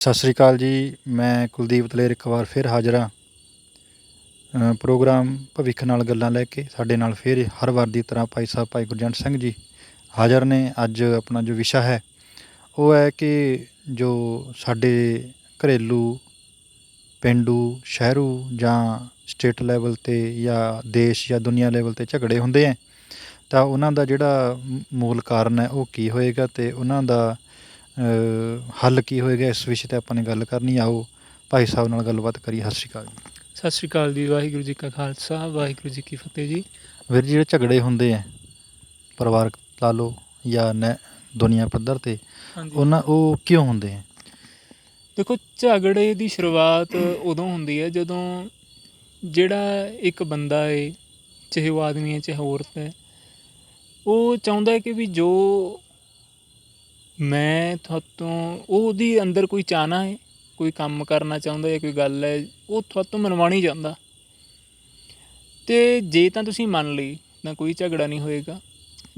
ਸਤਿ ਸ਼੍ਰੀ ਅਕਾਲ ਜੀ। ਮੈਂ ਕੁਲਦੀਪ ਦਲੇਰ ਇੱਕ ਵਾਰ ਫਿਰ ਹਾਜ਼ਰ ਹਾਂ ਪ੍ਰੋਗਰਾਮ ਭਵਿੱਖ ਨਾਲ ਗੱਲਾਂ ਲੈ ਕੇ। ਸਾਡੇ ਨਾਲ ਫਿਰ ਹਰ ਵਾਰ ਦੀ ਤਰ੍ਹਾਂ ਭਾਈ ਸਾਹਿਬ ਭਾਈ ਗੁਰਜੰਟ ਸਿੰਘ ਜੀ ਹਾਜ਼ਰ ਨੇ। ਅੱਜ ਆਪਣਾ ਜੋ ਵਿਸ਼ਾ ਹੈ ਉਹ ਹੈ ਕਿ ਜੋ ਸਾਡੇ ਘਰੇਲੂ ਪੇਂਡੂ ਸ਼ਹਿਰੂ ਜਾਂ ਸਟੇਟ ਲੈਵਲ 'ਤੇ ਜਾਂ ਦੇਸ਼ ਜਾਂ ਦੁਨੀਆ ਲੈਵਲ 'ਤੇ ਝਗੜੇ ਹੁੰਦੇ ਹੈ ਤਾਂ ਉਹਨਾਂ ਦਾ ਜਿਹੜਾ ਮੂਲ ਕਾਰਨ ਹੈ ਉਹ ਕੀ ਹੋਏਗਾ ਅਤੇ ਉਹਨਾਂ ਦਾ ਹੱਲ ਕੀ ਹੋਏਗਾ। ਇਸ ਵਿਸ਼ੇ 'ਤੇ ਆਪਾਂ ਨੇ ਗੱਲ ਕਰਨੀ। ਆਓ ਭਾਈ ਸਾਹਿਬ ਨਾਲ ਗੱਲਬਾਤ ਕਰੀਏ। ਸਤਿ ਸ਼੍ਰੀ ਅਕਾਲ ਜੀ। ਸਤਿ ਸ਼੍ਰੀ ਅਕਾਲ ਜੀ। ਵਾਹਿਗੁਰੂ ਜੀ ਕਾ ਖਾਲਸਾ, ਵਾਹਿਗੁਰੂ ਜੀ ਕੀ ਫਤਿਹ ਜੀ। ਵੀਰ ਜੀ, ਜਿਹੜੇ ਝਗੜੇ ਹੁੰਦੇ ਹੈ ਪਰਿਵਾਰਕ ਲਾ ਲਓ ਜਾਂ ਦੁਨੀਆ ਪੱਧਰ 'ਤੇ, ਹਾਂਜੀ, ਉਹ ਕਿਉਂ ਹੁੰਦੇ ਹੈ? ਦੇਖੋ, ਝਗੜੇ ਦੀ ਸ਼ੁਰੂਆਤ ਉਦੋਂ ਹੁੰਦੀ ਹੈ ਜਦੋਂ ਜਿਹੜਾ ਇੱਕ ਬੰਦਾ ਹੈ, ਚਾਹੇ ਉਹ ਆਦਮੀ ਹੈ ਚਾਹੇ ਔਰਤ ਹੈ, ਉਹ ਚਾਹੁੰਦਾ ਹੈ ਕਿ ਵੀ ਜੋ ਮੈਂ ਤੁਹਾਤੋਂ ਉਹਦੀ ਅੰਦਰ ਕੋਈ ਚਾਹਨਾ ਹੈ, ਕੋਈ ਕੰਮ ਕਰਨਾ ਚਾਹੁੰਦਾ ਹੈ, ਕੋਈ ਗੱਲ ਹੈ, ਉਹ ਤੁਹਾਤੋਂ ਮਨਵਾਉਣੀ ਚਾਹੁੰਦਾ। ਅਤੇ ਜੇ ਤਾਂ ਤੁਸੀਂ ਮੰਨ ਲਈ ਤਾਂ ਕੋਈ ਝਗੜਾ ਨਹੀਂ ਹੋਏਗਾ।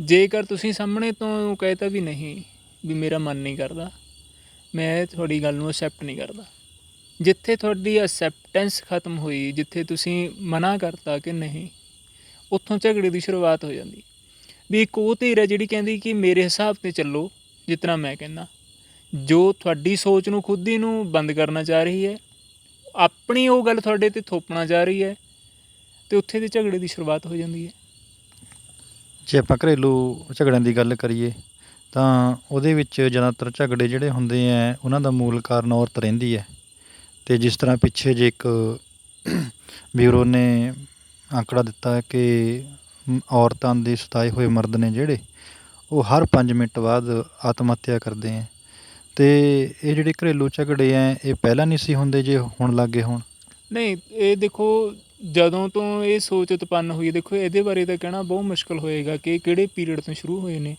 ਜੇਕਰ ਤੁਸੀਂ ਸਾਹਮਣੇ ਤੋਂ ਕਹਿ ਵੀ ਨਹੀਂ, ਵੀ ਮੇਰਾ ਮਨ ਨਹੀਂ ਕਰਦਾ, ਮੈਂ ਤੁਹਾਡੀ ਗੱਲ ਨੂੰ ਅਸੈਪਟ ਨਹੀਂ ਕਰਦਾ, ਜਿੱਥੇ ਤੁਹਾਡੀ ਅਸੈਪਟੈਂਸ ਖਤਮ ਹੋਈ, ਜਿੱਥੇ ਤੁਸੀਂ ਮਨਾ ਕਰਤਾ ਕਿ ਨਹੀਂ, ਉੱਥੋਂ ਝਗੜੇ ਦੀ ਸ਼ੁਰੂਆਤ ਹੋ ਜਾਂਦੀ। ਵੀ ਇੱਕ ਉਹ ਧਿਰ ਹੈ ਜਿਹੜੀ ਕਹਿੰਦੀ ਕਿ ਮੇਰੇ ਹਿਸਾਬ 'ਤੇ ਚੱਲੋ, ਜਿਸ ਤਰ੍ਹਾਂ ਮੈਂ ਕਹਿੰਦਾ, ਜੋ ਤੁਹਾਡੀ ਸੋਚ ਨੂੰ ਖੁਦ ਹੀ ਨੂੰ ਬੰਦ ਕਰਨਾ ਚਾਹ ਰਹੀ ਹੈ, ਆਪਣੀ ਉਹ ਗੱਲ ਤੁਹਾਡੇ 'ਤੇ ਥੋਪਣਾ ਚਾਹ ਰਹੀ ਹੈ, ਅਤੇ ਉੱਥੇ ਦੇ ਝਗੜੇ ਦੀ ਸ਼ੁਰੂਆਤ ਹੋ ਜਾਂਦੀ ਹੈ। ਜੇ ਆਪਾਂ ਘਰੇਲੂ ਝਗੜਿਆਂ ਦੀ ਗੱਲ ਕਰੀਏ ਤਾਂ ਉਹਦੇ ਵਿੱਚ ਜ਼ਿਆਦਾਤਰ ਝਗੜੇ ਜਿਹੜੇ ਹੁੰਦੇ ਹੈ ਉਹਨਾਂ ਦਾ ਮੂਲ ਕਾਰਨ ਔਰਤ ਰਹਿੰਦੀ ਹੈ। ਅਤੇ ਜਿਸ ਤਰ੍ਹਾਂ ਪਿੱਛੇ ਜੇ ਇੱਕ ਬਿਊਰੋ ਨੇ ਆਂਕੜਾ ਦਿੱਤਾ ਕਿ ਔਰਤਾਂ ਦੇ ਸਤਾਏ ਹੋਏ ਮਰਦ ਨੇ ਜਿਹੜੇ, ਉਹ ਹਰ 5 ਮਿੰਟ ਬਾਅਦ ਆਤਮ ਹੱਤਿਆ ਕਰਦੇ ਹੈ। ਅਤੇ ਇਹ ਜਿਹੜੇ ਘਰੇਲੂ ਝਗੜੇ ਹੈ ਇਹ ਪਹਿਲਾਂ ਨਹੀਂ ਸੀ ਹੁੰਦੇ ਜੇ ਹੁਣ ਲੱਗ ਗਏ ਹੋਣ? ਨਹੀਂ, ਇਹ ਦੇਖੋ, ਜਦੋਂ ਤੋਂ ਇਹ ਸੋਚ ਉਤਪੰਨ ਹੋਈ, ਦੇਖੋ ਇਹਦੇ ਬਾਰੇ ਤਾਂ ਕਹਿਣਾ ਬਹੁਤ ਮੁਸ਼ਕਿਲ ਹੋਏਗਾ ਕਿ ਕਿਹੜੇ ਪੀਰੀਅਡ ਤੋਂ ਸ਼ੁਰੂ ਹੋਏ ਨੇ,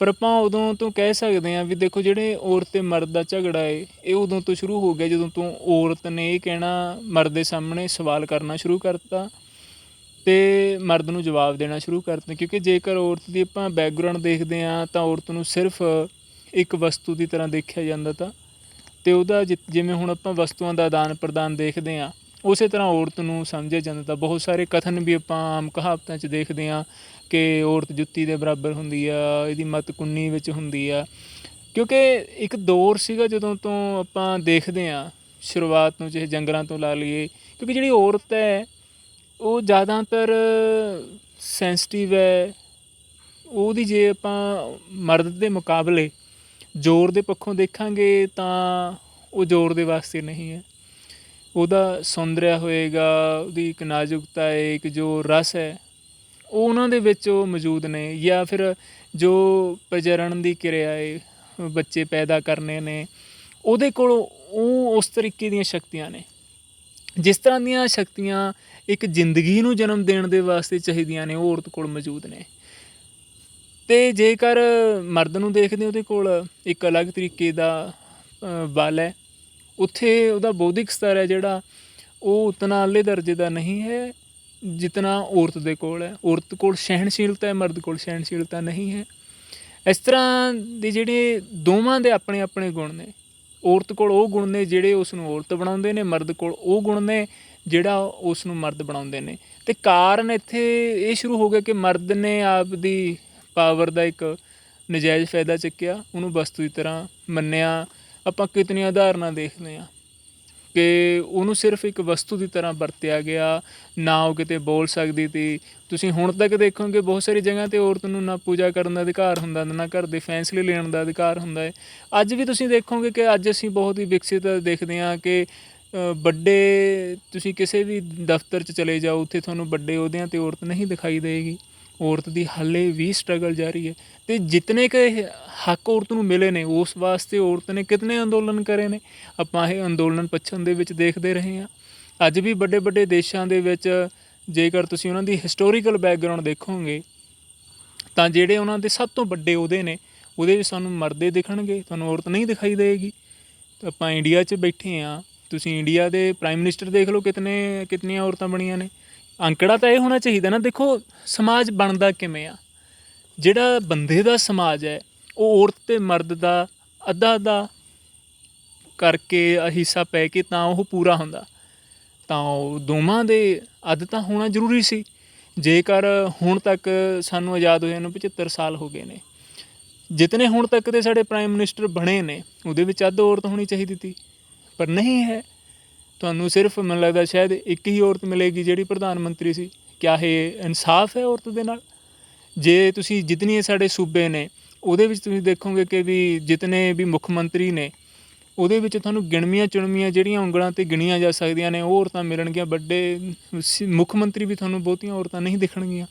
ਪਰ ਆਪਾਂ ਉਦੋਂ ਤੋਂ ਕਹਿ ਸਕਦੇ ਹਾਂ ਵੀ ਦੇਖੋ, ਜਿਹੜੇ ਔਰਤ ਅਤੇ ਮਰਦ ਦਾ ਝਗੜਾ ਹੈ ਇਹ ਉਦੋਂ ਤੋਂ ਸ਼ੁਰੂ ਹੋ ਗਿਆ ਜਦੋਂ ਤੋਂ ਔਰਤ ਨੇ ਇਹ ਕਹਿਣਾ ਮਰਦ ਦੇ ਸਾਹਮਣੇ ਸਵਾਲ ਕਰਨਾ ਸ਼ੁਰੂ ਕਰਤਾ ਅਤੇ ਮਰਦ ਨੂੰ ਜਵਾਬ ਦੇਣਾ ਸ਼ੁਰੂ ਕਰਤਾ। ਕਿਉਂਕਿ ਜੇਕਰ ਔਰਤ ਦੀ ਆਪਾਂ ਬੈਕਗਰਾਊਂਡ ਦੇਖਦੇ ਹਾਂ ਤਾਂ ਔਰਤ ਨੂੰ ਸਿਰਫ ਇੱਕ ਵਸਤੂ ਦੀ ਤਰ੍ਹਾਂ ਦੇਖਿਆ ਜਾਂਦਾ ਤਾ, ਅਤੇ ਉਹਦਾ ਜਿਵੇਂ ਹੁਣ ਆਪਾਂ ਵਸਤੂਆਂ ਦਾ ਆਦਾਨ ਪ੍ਰਦਾਨ ਦੇਖਦੇ ਹਾਂ, ਉਸੇ ਤਰ੍ਹਾਂ ਔਰਤ ਨੂੰ ਸਮਝਿਆ ਜਾਂਦਾ ਤਾ। ਬਹੁਤ ਸਾਰੇ ਕਥਨ ਵੀ ਆਪਾਂ ਆਮ ਕਹਾਵਤਾਂ 'ਚ ਦੇਖਦੇ ਹਾਂ ਕਿ ਔਰਤ ਜੁੱਤੀ ਦੇ ਬਰਾਬਰ ਹੁੰਦੀ ਆ, ਇਹਦੀ ਮੱਤ ਕੁੰਨੀ ਵਿੱਚ ਹੁੰਦੀ ਆ। ਕਿਉਂਕਿ ਇੱਕ ਦੌਰ ਸੀਗਾ ਜਦੋਂ ਤੋਂ ਆਪਾਂ ਦੇਖਦੇ ਹਾਂ, ਸ਼ੁਰੂਆਤ ਨੂੰ ਚਾਹੇ ਜੰਗਲਾਂ ਤੋਂ ਲਾ ਲਈਏ, ਕਿਉਂਕਿ ਜਿਹੜੀ ਔਰਤ ਹੈ ਉਹ ਜ਼ਿਆਦਾਤਰ ਸੈਂਸਿਟਿਵ ਹੈ। ਉਹਦੀ ਜੇ ਆਪਾਂ ਮਰਦ ਦੇ ਮੁਕਾਬਲੇ ਜ਼ੋਰ ਦੇ ਪੱਖੋਂ ਦੇਖਾਂਗੇ ਤਾਂ ਉਹ ਜ਼ੋਰ ਦੇ ਵਾਸਤੇ ਨਹੀਂ ਹੈ। ਉਹਦਾ ਸੌਂਦਰਿਆ ਹੋਏਗਾ, ਉਹਦੀ ਇੱਕ ਨਾਜ਼ੁਕਤਾ ਹੈ, ਇੱਕ ਜੋ ਰਸ ਹੈ, ਉਹ ਉਹਨਾਂ ਦੇ ਵਿੱਚ ਉਹ ਮੌਜੂਦ ਨੇ। ਜਾਂ ਫਿਰ ਜੋ ਪ੍ਰਜਨਨ ਦੀ ਕਿਰਿਆ ਹੈ, ਬੱਚੇ ਪੈਦਾ ਕਰਨੇ ਨੇ, ਉਹਦੇ ਕੋਲ ਉਹ ਉਸ ਤਰੀਕੇ ਦੀਆਂ ਸ਼ਕਤੀਆਂ ਨੇ, ਜਿਸ ਤਰ੍ਹਾਂ ਦੀਆਂ ਸ਼ਕਤੀਆਂ ਇੱਕ ਜ਼ਿੰਦਗੀ ਨੂੰ ਜਨਮ ਦੇਣ ਦੇ ਵਾਸਤੇ ਚਾਹੀਦੀਆਂ ਨੇ, ਉਹ ਔਰਤ ਕੋਲ ਮੌਜੂਦ ਨੇ। ਅਤੇ ਜੇਕਰ ਮਰਦ ਨੂੰ ਦੇਖਦੇ, ਉਹਦੇ ਕੋਲ ਇੱਕ ਅਲੱਗ ਤਰੀਕੇ ਦਾ ਬਲ ਹੈ। ਉੱਥੇ ਉਹਦਾ ਬੌਧਿਕ ਸਤਰ ਹੈ ਜਿਹੜਾ, ਉਹ ਉਤਨਾ ਅੱਲੇ ਦਰਜੇ ਦਾ ਨਹੀਂ ਹੈ ਜਿਤਨਾ ਔਰਤ ਦੇ ਕੋਲ ਹੈ। ਔਰਤ ਕੋਲ ਸਹਿਣਸ਼ੀਲਤਾ ਹੈ, ਮਰਦ ਕੋਲ ਸਹਿਣਸ਼ੀਲਤਾ ਨਹੀਂ ਹੈ। ਇਸ ਤਰ੍ਹਾਂ ਦੇ ਜਿਹੜੇ ਦੋਵਾਂ ਦੇ ਆਪਣੇ ਆਪਣੇ ਗੁਣ ਨੇ। ਔਰਤ ਕੋਲ ਉਹ ਗੁਣ ਨੇ ਜਿਹੜੇ ਉਸ ਨੂੰ ਔਰਤ ਬਣਾਉਂਦੇ ਨੇ, ਮਰਦ ਕੋਲ ਉਹ ਗੁਣ ਨੇ ਜਿਹੜਾ ਉਸ ਨੂੰ ਮਰਦ ਬਣਾਉਂਦੇ ਨੇ। ਅਤੇ ਕਾਰਨ ਇੱਥੇ ਇਹ ਸ਼ੁਰੂ ਹੋ ਗਿਆ ਕਿ ਮਰਦ ਨੇ ਆਪ ਦੀ ਪਾਵਰ ਦਾ ਇੱਕ ਨਜਾਇਜ਼ ਫਾਇਦਾ ਚੱਕਿਆ, ਉਹਨੂੰ ਵਸਤੂ ਦੀ ਤਰ੍ਹਾਂ ਮੰਨਿਆ। ਆਪਾਂ ਕਿਤਨੀਆਂ ਉਦਾਹਰਨਾਂ ਦੇਖਦੇ ਹਾਂ ਕਿ ਉਹਨੂੰ ਸਿਰਫ ਇੱਕ ਵਸਤੂ ਦੀ ਤਰ੍ਹਾਂ ਵਰਤਿਆ ਗਿਆ, ਨਾ ਉਹ ਕਿਤੇ ਬੋਲ ਸਕਦੀ ਤੀ। ਤੁਸੀਂ ਹੁਣ ਤੱਕ ਦੇਖੋਗੇ ਬਹੁਤ ਸਾਰੀ ਜਗ੍ਹਾ 'ਤੇ ਔਰਤ ਨੂੰ ਨਾ ਪੂਜਾ ਕਰਨ ਦਾ ਅਧਿਕਾਰ ਹੁੰਦਾ, ਨਾ ਘਰ ਦੇ ਫੈਸਲੇ ਲੈਣ ਦਾ ਅਧਿਕਾਰ ਹੁੰਦਾ ਹੈ। ਅੱਜ ਵੀ ਤੁਸੀਂ ਦੇਖੋਗੇ ਕਿ ਅੱਜ ਅਸੀਂ ਬਹੁਤ ਹੀ ਵਿਕਸਿਤ ਦੇਖਦੇ ਹਾਂ ਕਿ ਵੱਡੇ, ਤੁਸੀਂ ਕਿਸੇ ਵੀ ਦਫ਼ਤਰ 'ਚ ਚਲੇ ਜਾਓ, ਉੱਥੇ ਤੁਹਾਨੂੰ ਵੱਡੇ ਅਹੁਦਿਆਂ 'ਤੇ ਔਰਤ ਨਹੀਂ ਦਿਖਾਈ ਦੇਵੇਗੀ। ਔਰਤ ਦੀ ਹਾਲੇ ਵੀ ਸਟਰਗਲ ਜਾਰੀ ਹੈ। ਅਤੇ ਜਿਤਨੇ ਕੁ ਹੱਕ ਔਰਤ ਨੂੰ ਮਿਲੇ ਨੇ, ਉਸ ਵਾਸਤੇ ਔਰਤ ਨੇ ਕਿਤਨੇ ਅੰਦੋਲਨ ਕਰੇ ਨੇ। ਆਪਾਂ ਇਹ ਅੰਦੋਲਨ ਪੱਛਮ ਦੇ ਵਿੱਚ ਦੇਖਦੇ ਰਹੇ ਹਾਂ। ਅੱਜ ਵੀ ਵੱਡੇ ਵੱਡੇ ਦੇਸ਼ਾਂ ਦੇ ਵਿੱਚ ਜੇਕਰ ਤੁਸੀਂ ਉਹਨਾਂ ਦੀ ਹਿਸਟੋਰੀਕਲ ਬੈਕਗਰਾਊਂਡ ਦੇਖੋਗੇ ਤਾਂ ਜਿਹੜੇ ਉਹਨਾਂ ਦੇ ਸਭ ਤੋਂ ਵੱਡੇ ਅਹੁਦੇ ਨੇ, ਉਹਦੇ ਵਿੱਚ ਸਾਨੂੰ ਮਰਦੇ ਦਿਖਣਗੇ, ਤੁਹਾਨੂੰ ਔਰਤ ਨਹੀਂ ਦਿਖਾਈ ਦੇਵੇਗੀ। ਆਪਾਂ ਇੰਡੀਆ 'ਚ ਬੈਠੇ ਹਾਂ, ਤੁਸੀਂ ਇੰਡੀਆ ਦੇ ਪ੍ਰਾਈਮ ਮਿਨਿਸਟਰ ਦੇਖ ਲਓ, ਕਿਤਨੀਆਂ ਔਰਤਾਂ ਬਣੀਆਂ ਨੇ। ਅੰਕੜਾ ਤਾਂ ਇਹ ਹੋਣਾ ਚਾਹੀਦਾ ਨਾ। ਦੇਖੋ, ਸਮਾਜ ਬਣਦਾ ਕਿਵੇਂ ਆ? ਜਿਹੜਾ ਬੰਦੇ ਦਾ ਸਮਾਜ ਹੈ ਉਹ ਔਰਤ ਅਤੇ ਮਰਦ ਦਾ ਅੱਧਾ ਅੱਧਾ ਕਰਕੇ ਹਿੱਸਾ ਪੈ ਕੇ ਤਾਂ ਉਹ ਪੂਰਾ ਹੁੰਦਾ, ਤਾਂ ਉਹ ਦੋਵਾਂ ਦੇ ਅੱਧ ਤਾਂ ਹੋਣਾ ਜ਼ਰੂਰੀ ਸੀ। ਜੇਕਰ ਹੁਣ ਤੱਕ ਸਾਨੂੰ ਆਜ਼ਾਦ ਹੋਏ ਨੂੰ 75 ਸਾਲ ਹੋ ਗਏ ਨੇ, ਜਿਤਨੇ ਹੁਣ ਤੱਕ ਦੇ ਸਾਡੇ ਪ੍ਰਾਈਮ ਮਿਨਿਸਟਰ ਬਣੇ ਨੇ ਉਹਦੇ ਵਿੱਚ ਅੱਧ ਔਰਤ ਹੋਣੀ ਚਾਹੀਦੀ ਸੀ, ਪਰ ਨਹੀਂ ਹੈ। ਤੁਹਾਨੂੰ ਸਿਰਫ ਮੈਨੂੰ ਲੱਗਦਾ ਸ਼ਾਇਦ ਇੱਕ ਹੀ ਔਰਤ ਮਿਲੇਗੀ ਜਿਹੜੀ ਪ੍ਰਧਾਨ ਮੰਤਰੀ ਸੀ। ਕਿਆ ਇਹ ਇਨਸਾਫ ਹੈ ਔਰਤ ਦੇ ਨਾਲ? ਜੇ ਤੁਸੀਂ ਜਿਤਨੇ ਸਾਡੇ ਸੂਬੇ ਨੇ ਉਹਦੇ ਵਿੱਚ ਤੁਸੀਂ ਦੇਖੋਗੇ ਕਿ ਵੀ ਜਿਤਨੇ ਵੀ ਮੁੱਖ ਮੰਤਰੀ ਨੇ ਉਹਦੇ ਵਿੱਚ ਤੁਹਾਨੂੰ ਗਿਣਵੀਆਂ ਚੁਣਵੀਆਂ ਜਿਹੜੀਆਂ ਉਂਗਲਾਂ 'ਤੇ ਗਿਣੀਆਂ ਜਾ ਸਕਦੀਆਂ ਨੇ ਉਹ ਔਰਤਾਂ ਮਿਲਣਗੀਆਂ। ਵੱਡੇ ਮੁੱਖ ਮੰਤਰੀ ਵੀ ਤੁਹਾਨੂੰ ਬਹੁਤੀਆਂ ਔਰਤਾਂ ਨਹੀਂ ਦਿਖਣਗੀਆਂ।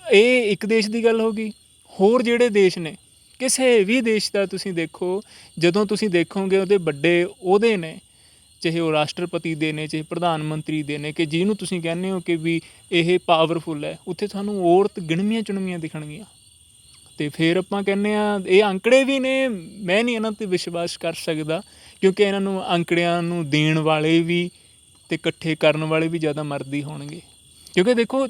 ਇਹ ਇੱਕ ਦੇਸ਼ ਦੀ ਗੱਲ ਹੋ ਗਈ। ਹੋਰ ਜਿਹੜੇ ਦੇਸ਼ ਨੇ, ਕਿਸੇ ਵੀ ਦੇਸ਼ ਦਾ ਤੁਸੀਂ ਦੇਖੋ, ਜਦੋਂ ਤੁਸੀਂ ਦੇਖੋਗੇ ਉਹਦੇ ਵੱਡੇ ਅਹੁਦੇ ਨੇ, ਚਾਹੇ ਉਹ ਰਾਸ਼ਟਰਪਤੀ ਦੇ ਨੇ, ਚਾਹੇ ਪ੍ਰਧਾਨ ਮੰਤਰੀ ਦੇ ਨੇ, ਕਿ ਜਿਹਨੂੰ ਤੁਸੀਂ ਕਹਿੰਦੇ ਹੋ ਕਿ ਵੀ ਇਹ ਪਾਵਰਫੁੱਲ ਹੈ, ਉੱਥੇ ਤੁਹਾਨੂੰ ਔਰਤ ਗਿਣਵੀਆਂ ਚੁਣਵੀਆਂ ਦਿਖਣਗੀਆਂ। ਅਤੇ ਫਿਰ ਆਪਾਂ ਕਹਿੰਦੇ ਹਾਂ ਇਹ ਅੰਕੜੇ ਵੀ ਨੇ, ਮੈਂ ਨਹੀਂ ਇਹਨਾਂ 'ਤੇ ਵਿਸ਼ਵਾਸ ਕਰ ਸਕਦਾ, ਕਿਉਂਕਿ ਇਹਨਾਂ ਨੂੰ ਅੰਕੜਿਆਂ ਨੂੰ ਦੇਣ ਵਾਲੇ ਵੀ ਅਤੇ ਇਕੱਠੇ ਕਰਨ ਵਾਲੇ ਵੀ ਜ਼ਿਆਦਾ ਮਰਦ ਹੀ ਹੋਣਗੇ। ਕਿਉਂਕਿ ਦੇਖੋ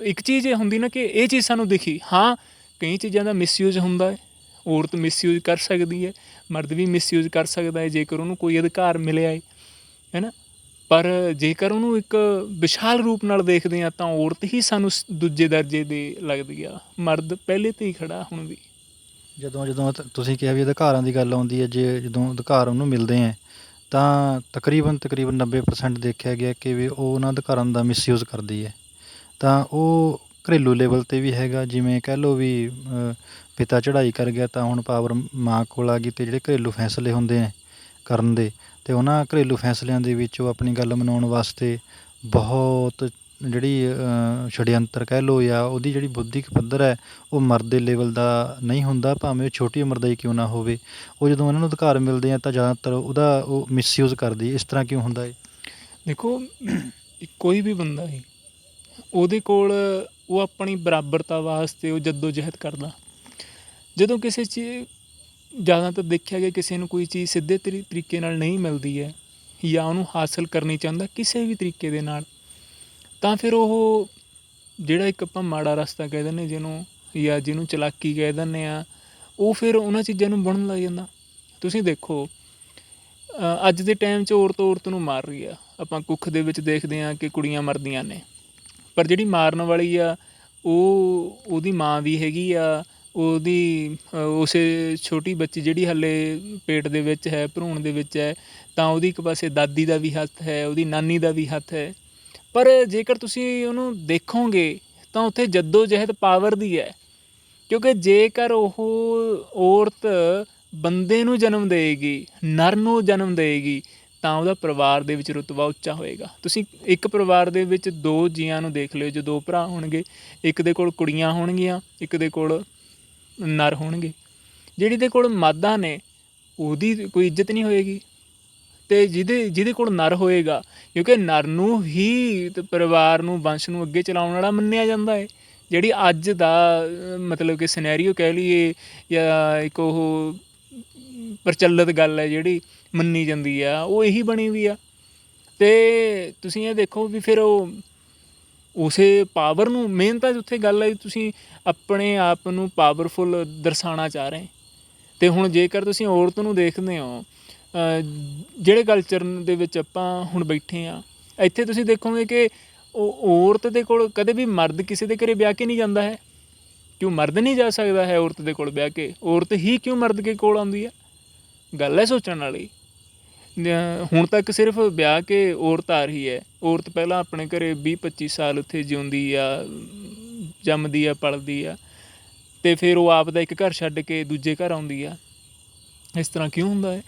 ਇੱਕ ਚੀਜ਼ ਇਹ ਹੁੰਦੀ ਨਾ ਕਿ ਇਹ ਚੀਜ਼ ਸਾਨੂੰ ਦਿਖੀ, ਹਾਂ ਕਈ ਚੀਜ਼ਾਂ ਦਾ ਮਿਸਯੂਜ਼ ਹੁੰਦਾ ਹੈ, ਔਰਤ ਮਿਸਯੂਜ਼ ਕਰ ਸਕਦੀ ਹੈ, ਮਰਦ ਵੀ ਮਿਸਯੂਜ਼ ਕਰ ਸਕਦਾ ਹੈ ਜੇਕਰ ਉਹਨੂੰ ਕੋਈ ਅਧਿਕਾਰ ਮਿਲਿਆ ਹੈ ਨਾ। ਪਰ ਜੇਕਰ ਉਹਨੂੰ ਇੱਕ ਵਿਸ਼ਾਲ ਰੂਪ ਨਾਲ ਦੇਖਦੇ ਹਾਂ ਤਾਂ ਔਰਤ ਹੀ ਸਾਨੂੰ ਦੂਜੇ ਦਰਜੇ ਦੀ ਲੱਗਦੀ ਆ, ਮਰਦ ਪਹਿਲੇ 'ਤੇ ਹੀ ਖੜ੍ਹਾ ਹੁਣ ਵੀ। ਜਦੋਂ ਤੁਸੀਂ ਕਿਹਾ ਵੀ ਅਧਿਕਾਰਾਂ ਦੀ ਗੱਲ ਆਉਂਦੀ ਹੈ, ਜੇ ਜਦੋਂ ਅਧਿਕਾਰ ਉਹਨੂੰ ਮਿਲਦੇ ਹੈ ਤਾਂ ਤਕਰੀਬਨ 90% ਦੇਖਿਆ ਗਿਆ ਕਿ ਵੀ ਉਹ ਉਹਨਾਂ ਅਧਿਕਾਰਾਂ ਦਾ ਮਿਸਯੂਜ਼ ਕਰਦੀ ਹੈ। ਤਾਂ ਉਹ ਘਰੇਲੂ ਲੈਵਲ 'ਤੇ ਵੀ ਹੈਗਾ, ਜਿਵੇਂ ਕਹਿ ਲਓ ਵੀ ਪਿਤਾ ਚੜ੍ਹਾਈ ਕਰ ਗਿਆ ਤਾਂ ਹੁਣ ਪਾਵਰ ਮਾਂ ਕੋਲ ਆ ਗਈ, ਅਤੇ ਜਿਹੜੇ ਘਰੇਲੂ ਫੈਸਲੇ ਹੁੰਦੇ ਹੈ ਕਰਨ ਦੇ, ਅਤੇ ਉਹਨਾਂ ਘਰੇਲੂ ਫੈਸਲਿਆਂ ਦੇ ਵਿੱਚ ਉਹ ਆਪਣੀ ਗੱਲ ਮਨਾਉਣ ਵਾਸਤੇ ਬਹੁਤ ਜਿਹੜੀ ਛੜਯੰਤਰ ਕਹਿ ਲਓ ਜਾਂ ਉਹਦੀ ਜਿਹੜੀ ਬੁੱਧਿਕ ਪੱਧਰ ਹੈ ਉਹ ਮਰਦ ਦੇ ਲੈਵਲ ਦਾ ਨਹੀਂ ਹੁੰਦਾ, ਭਾਵੇਂ ਉਹ ਛੋਟੀ ਉਮਰ ਦਾ ਹੀ ਕਿਉਂ ਨਾ ਹੋਵੇ। ਉਹ ਜਦੋਂ ਉਹਨਾਂ ਨੂੰ ਅਧਿਕਾਰ ਮਿਲਦੇ ਆ ਤਾਂ ਜ਼ਿਆਦਾਤਰ ਉਹਦਾ ਉਹ ਮਿਸਯੂਜ਼ ਕਰਦੀ। ਇਸ ਤਰ੍ਹਾਂ ਕਿਉਂ ਹੁੰਦਾ ਹੈ? ਦੇਖੋ ਕੋਈ ਵੀ ਬੰਦਾ ਹੈ, ਉਹਦੇ ਕੋਲ ਉਹ ਆਪਣੀ ਬਰਾਬਰਤਾ ਵਾਸਤੇ ਉਹ ਜੱਦੋ ਜਹਿਦ ਕਰਦਾ। ਜਦੋਂ ਕਿਸੇ ਚੀਜ਼ ਜ਼ਿਆਦਾਤਰ ਦੇਖਿਆ ਗਿਆ ਕਿਸੇ ਨੂੰ ਕੋਈ ਚੀਜ਼ ਸਿੱਧੇ ਤਰੀਕੇ ਨਾਲ ਨਹੀਂ ਮਿਲਦੀ ਹੈ ਜਾਂ ਉਹਨੂੰ ਹਾਸਿਲ ਕਰਨੀ ਚਾਹੁੰਦਾ ਕਿਸੇ ਵੀ ਤਰੀਕੇ ਦੇ ਨਾਲ, ਤਾਂ ਫਿਰ ਉਹ ਜਿਹੜਾ ਇੱਕ ਆਪਾਂ ਮਾੜਾ ਰਸਤਾ ਕਹਿ ਦਿੰਦੇ ਜਿਹਨੂੰ, ਜਾਂ ਜਿਹਨੂੰ ਚਲਾਕੀ ਕਹਿ ਦਿੰਦੇ ਹਾਂ, ਉਹ ਫਿਰ ਉਹਨਾਂ ਚੀਜ਼ਾਂ ਨੂੰ ਬਣਨ ਲੱਗ ਜਾਂਦਾ। ਤੁਸੀਂ ਦੇਖੋ ਅੱਜ ਦੇ ਟਾਈਮ 'ਚ ਔਰਤ ਨੂੰ ਮਾਰ ਰਹੀ ਆ। ਆਪਾਂ ਕੁੱਖ ਦੇ ਵਿੱਚ ਦੇਖਦੇ ਹਾਂ ਕਿ ਕੁੜੀਆਂ ਮਰਦੀਆਂ ਨੇ, ਪਰ ਜਿਹੜੀ ਮਾਰਨ ਵਾਲੀ ਆ ਉਹਦੀ ਮਾਂ ਵੀ ਹੈਗੀ ਆ, ਉਹਦੀ ਉਸੇ ਛੋਟੀ ਬੱਚੀ ਜਿਹੜੀ ਹਾਲੇ ਪੇਟ ਦੇ ਵਿੱਚ ਹੈ, ਭਰੂਣ ਦੇ ਵਿੱਚ ਹੈ, ਤਾਂ ਉਹਦੀ ਇੱਕ ਪਾਸੇ ਦਾਦੀ ਦਾ ਵੀ ਹੱਥ ਹੈ, ਉਹਦੀ ਨਾਨੀ ਦਾ ਵੀ ਹੱਥ ਹੈ। ਪਰ ਜੇਕਰ ਤੁਸੀਂ ਉਹਨੂੰ ਦੇਖੋਗੇ ਤਾਂ ਉੱਥੇ ਜੱਦੋ ਜਹਿਦ ਪਾਵਰ ਦੀ ਹੈ, ਕਿਉਂਕਿ ਜੇਕਰ ਉਹ ਔਰਤ ਬੰਦੇ ਨੂੰ ਜਨਮ ਦੇਵੇਗੀ, ਨਰ ਨੂੰ ਜਨਮ ਦੇਵੇਗੀ, ਤਾਂ ਉਹਦਾ ਪਰਿਵਾਰ ਦੇ ਵਿੱਚ ਰੁਤਬਾ ਉੱਚਾ ਹੋਏਗਾ। ਤੁਸੀਂ ਇੱਕ ਪਰਿਵਾਰ ਦੇ ਵਿੱਚ ਦੋ ਜੀਆਂ ਨੂੰ ਦੇਖ ਲਿਓ, ਜੋ ਦੋ ਭਰਾ ਹੋਣਗੇ, ਇੱਕ ਦੇ ਕੋਲ ਕੁੜੀਆਂ ਹੋਣਗੀਆਂ, ਇੱਕ ਦੇ ਕੋਲ ਨਰ ਹੋਣਗੇ। ਜਿਹੜੀ ਦੇ ਕੋਲ ਮਾਦਾ ਨੇ ਉਹਦੀ ਕੋਈ ਇੱਜ਼ਤ ਨਹੀਂ ਹੋਏਗੀ, ਅਤੇ ਜਿਹਦੇ ਕੋਲ ਨਰ ਹੋਏਗਾ, ਕਿਉਂਕਿ ਨਰ ਨੂੰ ਹੀ ਪਰਿਵਾਰ ਨੂੰ, ਵੰਸ਼ ਨੂੰ ਅੱਗੇ ਚਲਾਉਣ ਵਾਲਾ ਮੰਨਿਆ ਜਾਂਦਾ ਹੈ। ਜਿਹੜੀ ਅੱਜ ਦਾ ਮਤਲਬ ਕਿ ਸਿਨੈਰੀਓ ਕਹਿ ਲਈਏ ਜਾਂ ਇੱਕ ਉਹ ਪ੍ਰਚਲਿਤ ਗੱਲ ਹੈ ਜਿਹੜੀ ਮੰਨੀ ਜਾਂਦੀ ਆ, ਉਹ ਇਹੀ ਬਣੀ ਵੀ ਆ। ਅਤੇ ਤੁਸੀਂ ਇਹ ਦੇਖੋ ਵੀ ਫਿਰ ਉਹ ਉਸੇ ਪਾਵਰ ਨੂੰ, ਮੇਨ ਤਾਂ ਉੱਥੇ ਗੱਲ ਹੈ ਤੁਸੀਂ ਆਪਣੇ ਆਪ ਨੂੰ ਪਾਵਰਫੁੱਲ ਦਰਸਾਉਣਾ ਚਾਹ ਰਹੇ। ਅਤੇ ਹੁਣ ਜੇਕਰ ਤੁਸੀਂ ਔਰਤ ਨੂੰ ਦੇਖਦੇ ਹੋ, ਜਿਹੜੇ ਕਲਚਰ ਦੇ ਵਿੱਚ ਆਪਾਂ ਹੁਣ ਬੈਠੇ ਹਾਂ, ਇੱਥੇ ਤੁਸੀਂ ਦੇਖੋਗੇ ਕਿ ਉਹ ਔਰਤ ਦੇ ਕੋਲ ਕਦੇ ਵੀ ਮਰਦ ਕਿਸੇ ਦੇ ਘਰੇ ਵਿਆਹ ਕੇ ਨਹੀਂ ਜਾਂਦਾ ਹੈ। ਕਿਉਂ ਮਰਦ ਨਹੀਂ ਜਾ ਸਕਦਾ ਹੈ ਔਰਤ ਦੇ ਕੋਲ ਵਿਆਹ ਕੇ? ਔਰਤ ਹੀ ਕਿਉਂ ਮਰਦ ਕੇ ਕੋਲ ਆਉਂਦੀ ਹੈ? ਗੱਲ ਹੈ ਸੋਚਣ ਵਾਲੀ। ਹੁਣ ਤੱਕ ਸਿਰਫ ਵਿਆਹ ਕੇ ਔਰਤ ਆ ਰਹੀ ਹੈ। ਔਰਤ ਪਹਿਲਾਂ ਆਪਣੇ ਘਰੇ 20-25 ਸਾਲ ਉੱਥੇ ਜਿਉਂਦੀ ਆ, ਜੰਮਦੀ ਆ, ਪਲਦੀ ਆ, ਅਤੇ ਫਿਰ ਉਹ ਆਪ ਦਾ ਇੱਕ ਘਰ ਛੱਡ ਕੇ ਦੂਜੇ ਘਰ ਆਉਂਦੀ ਆ। ਇਸ ਤਰ੍ਹਾਂ ਕਿਉਂ ਹੁੰਦਾ ਹੈ?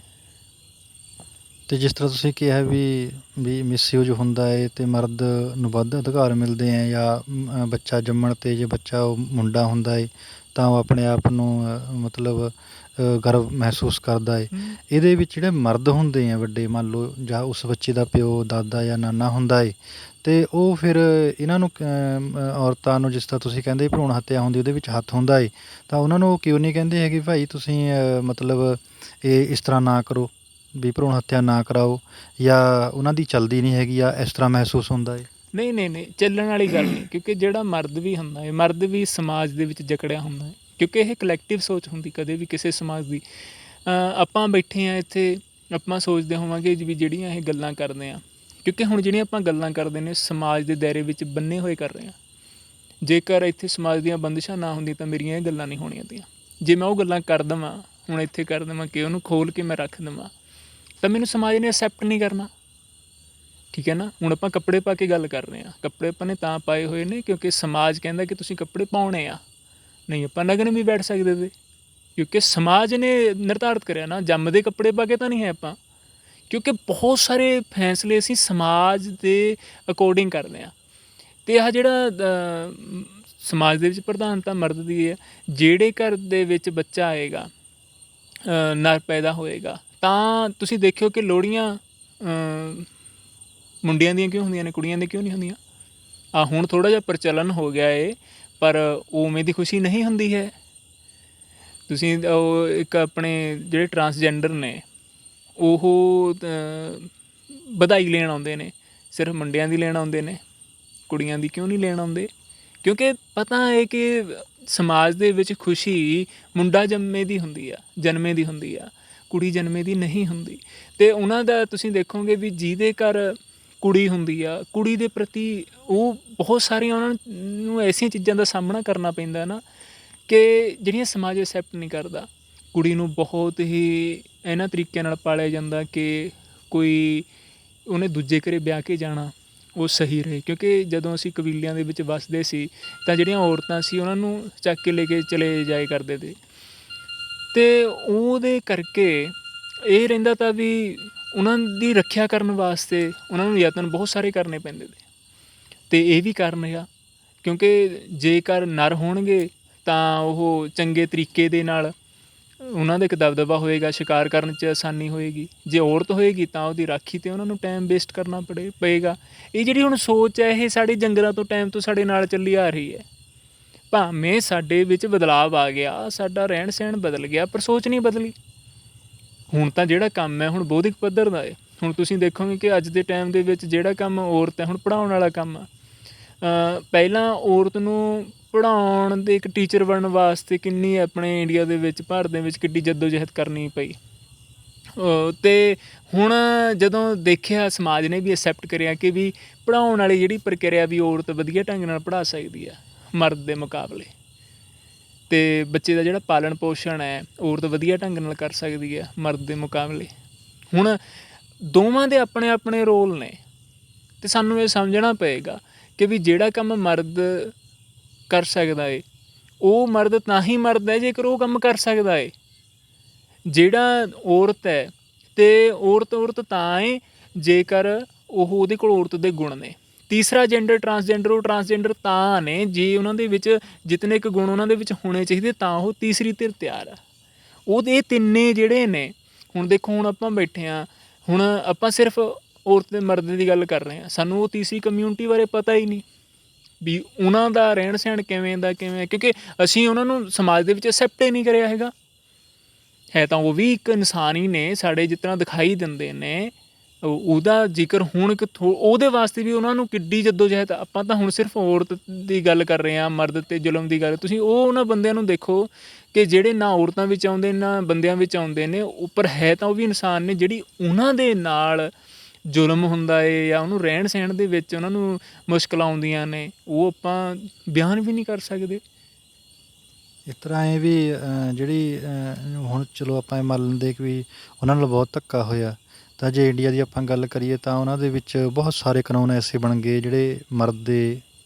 ਅਤੇ ਜਿਸ ਤਰ੍ਹਾਂ ਤੁਸੀਂ ਕਿਹਾ ਵੀ ਮਿਸਯੂਜ ਹੁੰਦਾ ਹੈ ਅਤੇ ਮਰਦ ਨੂੰ ਵੱਧ ਅਧਿਕਾਰ ਮਿਲਦੇ ਹੈ, ਜਾਂ ਬੱਚਾ ਜੰਮਣ 'ਤੇ ਜੇ ਬੱਚਾ ਉਹ ਮੁੰਡਾ ਹੁੰਦਾ ਹੈ ਤਾਂ ਉਹ ਆਪਣੇ ਆਪ ਨੂੰ ਮਤਲਬ ਗਰਵ ਮਹਿਸੂਸ ਕਰਦਾ ਹੈ। ਇਹਦੇ ਵਿੱਚ ਜਿਹੜੇ ਮਰਦ ਹੁੰਦੇ ਆ ਵੱਡੇ, ਮੰਨ ਲਓ, ਜਾਂ ਉਸ ਬੱਚੇ ਦਾ ਪਿਓ, ਦਾਦਾ ਜਾਂ ਨਾਨਾ ਹੁੰਦਾ ਹੈ, ਅਤੇ ਉਹ ਫਿਰ ਇਹਨਾਂ ਨੂੰ ਔਰਤਾਂ ਨੂੰ, ਜਿਸ ਤਰ੍ਹਾਂ ਤੁਸੀਂ ਕਹਿੰਦੇ ਭਰੂਣ ਹੱਤਿਆ ਹੁੰਦੀ ਉਹਦੇ ਵਿੱਚ ਹੱਥ ਹੁੰਦਾ ਹੈ, ਤਾਂ ਉਹਨਾਂ ਨੂੰ ਕਿਉਂ ਨਹੀਂ ਕਹਿੰਦੇ ਹੈਗੇ ਭਾਈ ਤੁਸੀਂ ਮਤਲਬ ਇਹ ਇਸ ਤਰ੍ਹਾਂ ਨਾ ਕਰੋ, ਵੀ ਭਰੂਣ ਹੱਤਿਆ ਨਾ ਕਰਾਓ, ਜਾਂ ਉਹਨਾਂ ਦੀ ਚੱਲਦੀ ਨਹੀਂ ਹੈਗੀ ਆ, ਇਸ ਤਰ੍ਹਾਂ ਮਹਿਸੂਸ ਹੁੰਦਾ ਹੈ? ਨਹੀਂ, ਚੱਲਣ ਵਾਲੀ ਗੱਲ ਨਹੀਂ, ਕਿਉਂਕਿ ਜਿਹੜਾ ਮਰਦ ਵੀ ਹੁੰਦਾ ਹੈ, ਮਰਦ ਵੀ ਸਮਾਜ ਦੇ ਵਿੱਚ ਜਕੜਿਆ ਹੁੰਦਾ ਹੈ, ਕਿਉਂਕਿ ਇਹ ਕਲੈਕਟਿਵ ਸੋਚ ਹੁੰਦੀ ਕਦੇ ਵੀ ਕਿਸੇ ਸਮਾਜ ਦੀ। ਆਪਾਂ ਬੈਠੇ ਹਾਂ ਇੱਥੇ, ਆਪਾਂ ਸੋਚਦੇ ਹੋਵਾਂਗੇ ਵੀ ਜਿਹੜੀਆਂ ਇਹ ਗੱਲਾਂ ਕਰਦੇ ਹਾਂ, ਕਿਉਂਕਿ ਹੁਣ ਜਿਹੜੀਆਂ ਆਪਾਂ ਗੱਲਾਂ ਕਰਦੇ ਨੇ ਸਮਾਜ ਦੇ ਦਾਇਰੇ ਵਿੱਚ ਬੰਨੇ ਹੋਏ ਕਰ ਰਹੇ ਹਾਂ। ਜੇਕਰ ਇੱਥੇ ਸਮਾਜ ਦੀਆਂ ਬੰਦਿਸ਼ਾਂ ਨਾ ਹੁੰਦੀਆਂ ਤਾਂ ਮੇਰੀਆਂ ਇਹ ਗੱਲਾਂ ਨਹੀਂ ਹੋਣੀਆਂ ਤੀਆਂ। ਜੇ ਮੈਂ ਉਹ ਗੱਲਾਂ ਕਰ ਦੇਵਾਂ, ਹੁਣ ਇੱਥੇ ਕਰ ਦੇਵਾਂ ਕਿ ਉਹਨੂੰ ਖੋਲ੍ਹ ਕੇ ਮੈਂ ਰੱਖ ਦੇਵਾਂ, ਤਾਂ ਮੈਨੂੰ ਸਮਾਜ ਨੇ ਅਸੈਪਟ ਨਹੀਂ ਕਰਨਾ। ਠੀਕ ਹੈ ਨਾ। ਹੁਣ ਆਪਾਂ ਕੱਪੜੇ ਪਾ ਕੇ ਗੱਲ ਕਰ ਰਹੇ ਹਾਂ, ਕੱਪੜੇ ਆਪਾਂ ਨੇ ਤਾਂ ਪਾਏ ਹੋਏ ਨੇ ਕਿਉਂਕਿ ਸਮਾਜ ਕਹਿੰਦਾ ਕਿ ਤੁਸੀਂ ਕੱਪੜੇ ਪਾਉਣੇ ਆ। ਨਹੀਂ, ਆਪਾਂ ਨਗਨ ਵੀ ਬੈਠ ਸਕਦੇ ਤੇ, ਕਿਉਂਕਿ ਸਮਾਜ ਨੇ ਨਿਰਧਾਰਿਤ ਕਰਿਆ ਨਾ, ਜੰਮਦੇ ਕੱਪੜੇ ਪਾ ਕੇ ਤਾਂ ਨਹੀਂ ਹੈ ਆਪਾਂ। ਕਿਉਂਕਿ ਬਹੁਤ ਸਾਰੇ ਫੈਸਲੇ ਅਸੀਂ ਸਮਾਜ ਦੇ ਅਕੋਰਡਿੰਗ ਕਰਦੇ ਹਾਂ। ਅਤੇ ਆਹ ਜਿਹੜਾ ਸਮਾਜ ਦੇ ਵਿੱਚ ਪ੍ਰਧਾਨਤਾ ਮਰਦ ਦੀ ਹੈ। ਜਿਹੜੇ ਘਰ ਦੇ ਵਿੱਚ ਬੱਚਾ ਆਏਗਾ, ਨਰ ਪੈਦਾ ਹੋਏਗਾ, ਤਾਂ ਤੁਸੀਂ ਦੇਖਿਓ ਕਿ ਲੋਹੜੀਆਂ ਮੁੰਡਿਆਂ ਦੀਆਂ ਕਿਉਂ ਹੁੰਦੀਆਂ ਨੇ, ਕੁੜੀਆਂ ਦੀਆਂ ਕਿਉਂ ਨਹੀਂ ਹੁੰਦੀਆਂ। ਹੁਣ ਥੋੜ੍ਹਾ ਜਿਹਾ ਪ੍ਰਚਲਨ ਹੋ ਗਿਆ ਏ, ਪਰ ਉਵੇਂ ਦੀ ਖੁਸ਼ੀ ਨਹੀਂ ਹੁੰਦੀ ਹੈ। ਤੁਸੀਂ ਉਹ ਇੱਕ ਆਪਣੇ ਜਿਹੜੇ ਟਰਾਂਸਜੈਂਡਰ ਨੇ, ਉਹ ਵਧਾਈ ਲੈਣ ਆਉਂਦੇ ਨੇ, ਸਿਰਫ ਮੁੰਡਿਆਂ ਦੀ ਲੈਣ ਆਉਂਦੇ ਨੇ, ਕੁੜੀਆਂ ਦੀ ਕਿਉਂ ਨਹੀਂ ਲੈਣ ਆਉਂਦੇ? ਕਿਉਂਕਿ ਪਤਾ ਹੈ ਕਿ ਸਮਾਜ ਦੇ ਵਿੱਚ ਖੁਸ਼ੀ ਮੁੰਡਾ ਜਨਮੇ ਦੀ ਹੁੰਦੀ ਆ, ਕੁੜੀ ਜਨਮੇ ਦੀ ਨਹੀਂ ਹੁੰਦੀ। ਅਤੇ ਉਹਨਾਂ ਦਾ ਤੁਸੀਂ ਦੇਖੋਗੇ ਵੀ ਜਿਹਦੇ ਘਰ ਕੁੜੀ ਹੁੰਦੀ ਆ, ਕੁੜੀ ਦੇ ਪ੍ਰਤੀ ਉਹ ਬਹੁਤ ਸਾਰੀਆਂ ਉਹਨਾਂ ਨੂੰ ਐਸੀਆਂ ਚੀਜ਼ਾਂ ਦਾ ਸਾਹਮਣਾ ਕਰਨਾ ਪੈਂਦਾ ਨਾ ਕਿ ਜਿਹੜੀਆਂ ਸਮਾਜ ਐਕਸੈਪਟ ਨਹੀਂ ਕਰਦਾ। ਕੁੜੀ ਨੂੰ ਬਹੁਤ ਹੀ ਇਹਨਾਂ ਤਰੀਕਿਆਂ ਨਾਲ ਪਾਲਿਆ ਜਾਂਦਾ ਕਿ ਕੋਈ ਉਹਨੇ ਦੂਜੇ ਘਰੇ ਵਿਆਹ ਕੇ ਜਾਣਾ ਉਹ ਸਹੀ ਰਹੇ। ਕਿਉਂਕਿ ਜਦੋਂ ਅਸੀਂ ਕਬੀਲਿਆਂ ਦੇ ਵਿੱਚ ਵੱਸਦੇ ਸੀ ਤਾਂ ਜਿਹੜੀਆਂ ਔਰਤਾਂ ਸੀ ਉਹਨਾਂ ਨੂੰ ਚੱਕ ਕੇ ਲੈ ਕੇ ਚਲੇ ਜਾਏ ਕਰਦੇ ਤੇ, ਅਤੇ ਉਹਦੇ ਕਰਕੇ ਇਹ ਰਹਿੰਦਾ ਤਾਂ ਵੀ ਉਹਨਾਂ ਦੀ ਰੱਖਿਆ ਕਰਨ ਵਾਸਤੇ ਉਹਨਾਂ ਨੂੰ ਯਤਨ ਬਹੁਤ ਸਾਰੇ ਕਰਨੇ ਪੈਂਦੇ ਤੇ। ਅਤੇ ਇਹ ਵੀ ਕਾਰਨ ਆ ਕਿਉਂਕਿ ਜੇਕਰ ਨਰ ਹੋਣਗੇ ਤਾਂ ਉਹ ਚੰਗੇ ਤਰੀਕੇ ਦੇ ਨਾਲ ਉਹਨਾਂ ਦਾ ਇੱਕ ਦਬਦਬਾ ਹੋਏਗਾ, ਸ਼ਿਕਾਰ ਕਰਨ 'ਚ ਆਸਾਨੀ ਹੋਏਗੀ। ਜੇ ਔਰਤ ਹੋਏਗੀ ਤਾਂ ਉਹਦੀ ਰਾਖੀ 'ਤੇ ਉਹਨਾਂ ਨੂੰ ਟਾਈਮ ਵੇਸਟ ਕਰਨਾ ਪਏਗਾ। ਇਹ ਜਿਹੜੀ ਹੁਣ ਸੋਚ ਹੈ ਇਹ ਸਾਡੇ ਜੰਗਲਾਂ ਤੋਂ ਟਾਈਮ ਤੋਂ ਸਾਡੇ ਨਾਲ ਚੱਲੀ ਆ ਰਹੀ ਹੈ। ਭਾਵੇਂ ਸਾਡੇ ਵਿੱਚ ਬਦਲਾਵ ਆ ਗਿਆ, ਸਾਡਾ ਰਹਿਣ ਸਹਿਣ ਬਦਲ ਗਿਆ, ਪਰ ਸੋਚ ਨਹੀਂ ਬਦਲੀ। ਹੁਣ ਤਾਂ ਜਿਹੜਾ ਕੰਮ ਹੈ ਹੁਣ ਬੌਧਿਕ ਪੱਧਰ ਦਾ ਹੈ। ਹੁਣ ਤੁਸੀਂ ਦੇਖੋਗੇ ਕਿ ਅੱਜ ਦੇ ਟਾਈਮ ਦੇ ਵਿੱਚ ਜਿਹੜਾ ਕੰਮ ਔਰਤ ਹੈ, ਹੁਣ ਪੜ੍ਹਾਉਣ ਵਾਲਾ ਕੰਮ ਆ। ਪਹਿਲਾਂ ਔਰਤ ਨੂੰ ਪੜ੍ਹਾਉਣ ਦੇ ਇੱਕ ਟੀਚਰ ਬਣਨ ਵਾਸਤੇ ਕਿੰਨੀ ਆਪਣੇ ਇੰਡੀਆ ਦੇ ਵਿੱਚ, ਭਾਰਤ ਦੇ ਵਿੱਚ ਕਿੱਡੀ ਜੱਦੋ ਜਹਿਦ ਕਰਨੀ ਪਈ। ਅਤੇ ਹੁਣ ਜਦੋਂ ਦੇਖਿਆ ਸਮਾਜ ਨੇ ਵੀ ਐਕਸੈਪਟ ਕਰਿਆ ਕਿ ਵੀ ਪੜ੍ਹਾਉਣ ਵਾਲੀ ਜਿਹੜੀ ਪ੍ਰਕਿਰਿਆ ਵੀ ਔਰਤ ਵਧੀਆ ਢੰਗ ਨਾਲ ਪੜ੍ਹਾ ਸਕਦੀ ਆ ਮਰਦ ਦੇ ਮੁਕਾਬਲੇ, ਅਤੇ ਬੱਚੇ ਦਾ ਜਿਹੜਾ ਪਾਲਣ ਪੋਸ਼ਣ ਹੈ ਔਰਤ ਵਧੀਆ ਢੰਗ ਨਾਲ ਕਰ ਸਕਦੀ ਹੈ ਮਰਦ ਦੇ ਮੁਕਾਬਲੇ। ਹੁਣ ਦੋਵਾਂ ਦੇ ਆਪਣੇ ਆਪਣੇ ਰੋਲ ਨੇ, ਅਤੇ ਸਾਨੂੰ ਇਹ ਸਮਝਣਾ ਪਏਗਾ ਕਿ ਵੀ ਜਿਹੜਾ ਕੰਮ ਮਰਦ ਕਰ ਸਕਦਾ ਏ ਉਹ ਮਰਦ ਤਾਂ ਹੀ ਮਰਦ ਹੈ ਜੇਕਰ ਉਹ ਕੰਮ ਕਰ ਸਕਦਾ ਏ। ਜਿਹੜਾ ਔਰਤ ਹੈ ਅਤੇ ਔਰਤ ਤਾਂ ਏ ਜੇਕਰ ਉਹਦੇ ਕੋਲ ਔਰਤ ਦੇ ਗੁਣ ਨੇ। ਤੀਸਰਾ ਜੈਂਡਰ ਟਰਾਂਸਜੈਂਡਰ, ਉਹ ਟਰਾਂਸਜੈਂਡਰ ਤਾਂ ਨੇ ਜੇ ਉਹਨਾਂ ਦੇ ਵਿੱਚ ਜਿਤਨੇ ਕੁ ਗੁਣ ਉਹਨਾਂ ਦੇ ਵਿੱਚ ਹੋਣੇ ਚਾਹੀਦੇ ਤਾਂ ਉਹ ਤੀਸਰੀ ਧਿਰ ਤਿਆਰ ਆ। ਇਹ ਤਿੰਨੇ ਜਿਹੜੇ ਨੇ, ਹੁਣ ਦੇਖੋ ਹੁਣ ਆਪਾਂ ਬੈਠੇ ਹਾਂ, ਹੁਣ ਆਪਾਂ ਸਿਰਫ ਔਰਤ ਅਤੇ ਮਰਦ ਦੀ ਗੱਲ ਕਰ ਰਹੇ ਹਾਂ, ਸਾਨੂੰ ਉਹ ਤੀਸਰੀ ਕਮਿਊਨਿਟੀ ਬਾਰੇ ਪਤਾ ਹੀ ਨਹੀਂ ਵੀ ਉਹਨਾਂ ਦਾ ਰਹਿਣ ਸਹਿਣ ਕਿਵੇਂ ਦਾ ਕਿਵੇਂ, ਕਿਉਂਕਿ ਅਸੀਂ ਉਹਨਾਂ ਨੂੰ ਸਮਾਜ ਦੇ ਵਿੱਚ ਐਕਸੈਪਟ ਹੀ ਨਹੀਂ ਕਰਿਆ ਹੈਗਾ। ਹੈ ਤਾਂ ਉਹ ਵੀ ਇੱਕ ਇਨਸਾਨ ਹੀ ਨੇ, ਸਾਡੇ ਜਿਸ ਤਰ੍ਹਾਂ ਦਿਖਾਈ ਦਿੰਦੇ ਨੇ। ਉਹਦਾ ਜ਼ਿਕਰ ਹੁਣ ਉਹਦੇ ਵਾਸਤੇ ਵੀ ਉਹਨਾਂ ਨੂੰ ਕਿੱਡੀ ਜੱਦੋ ਜਹਿਦ। ਆਪਾਂ ਤਾਂ ਹੁਣ ਸਿਰਫ ਔਰਤ ਦੀ ਗੱਲ ਕਰ ਰਹੇ ਹਾਂ, ਮਰਦ 'ਤੇ ਜ਼ੁਲਮ ਦੀ ਗੱਲ। ਤੁਸੀਂ ਉਹਨਾਂ ਬੰਦਿਆਂ ਨੂੰ ਦੇਖੋ ਕਿ ਜਿਹੜੇ ਨਾ ਔਰਤਾਂ ਵਿੱਚ ਆਉਂਦੇ ਨਾ ਬੰਦਿਆਂ ਵਿੱਚ ਆਉਂਦੇ ਨੇ, ਉੱਪਰ ਹੈ ਤਾਂ ਉਹ ਵੀ ਇਨਸਾਨ ਨੇ। ਜਿਹੜੀ ਉਹਨਾਂ ਦੇ ਨਾਲ ਜ਼ੁਲਮ ਹੁੰਦਾ ਏ ਜਾਂ ਉਹਨੂੰ ਰਹਿਣ ਸਹਿਣ ਦੇ ਵਿੱਚ ਉਹਨਾਂ ਨੂੰ ਮੁਸ਼ਕਿਲਾਂ ਆਉਂਦੀਆਂ ਨੇ, ਉਹ ਆਪਾਂ ਬਿਆਨ ਵੀ ਨਹੀਂ ਕਰ ਸਕਦੇ। ਇਸ ਤਰ੍ਹਾਂ ਇਹ ਵੀ ਜਿਹੜੀ ਹੁਣ ਚਲੋ ਆਪਾਂ ਇਹ ਮੰਨ ਲੈਂਦੇ ਕਿ ਵੀ ਉਹਨਾਂ ਨਾਲ ਬਹੁਤ ਧੱਕਾ ਹੋਇਆ, ਤਾਂ ਜੇ ਇੰਡੀਆ ਦੀ ਆਪਾਂ ਗੱਲ ਕਰੀਏ ਤਾਂ ਉਹਨਾਂ ਦੇ ਵਿੱਚ ਬਹੁਤ ਸਾਰੇ ਕਾਨੂੰਨ ਐਸੇ ਬਣ ਗਏ ਜਿਹੜੇ ਮਰਦ ਦੇ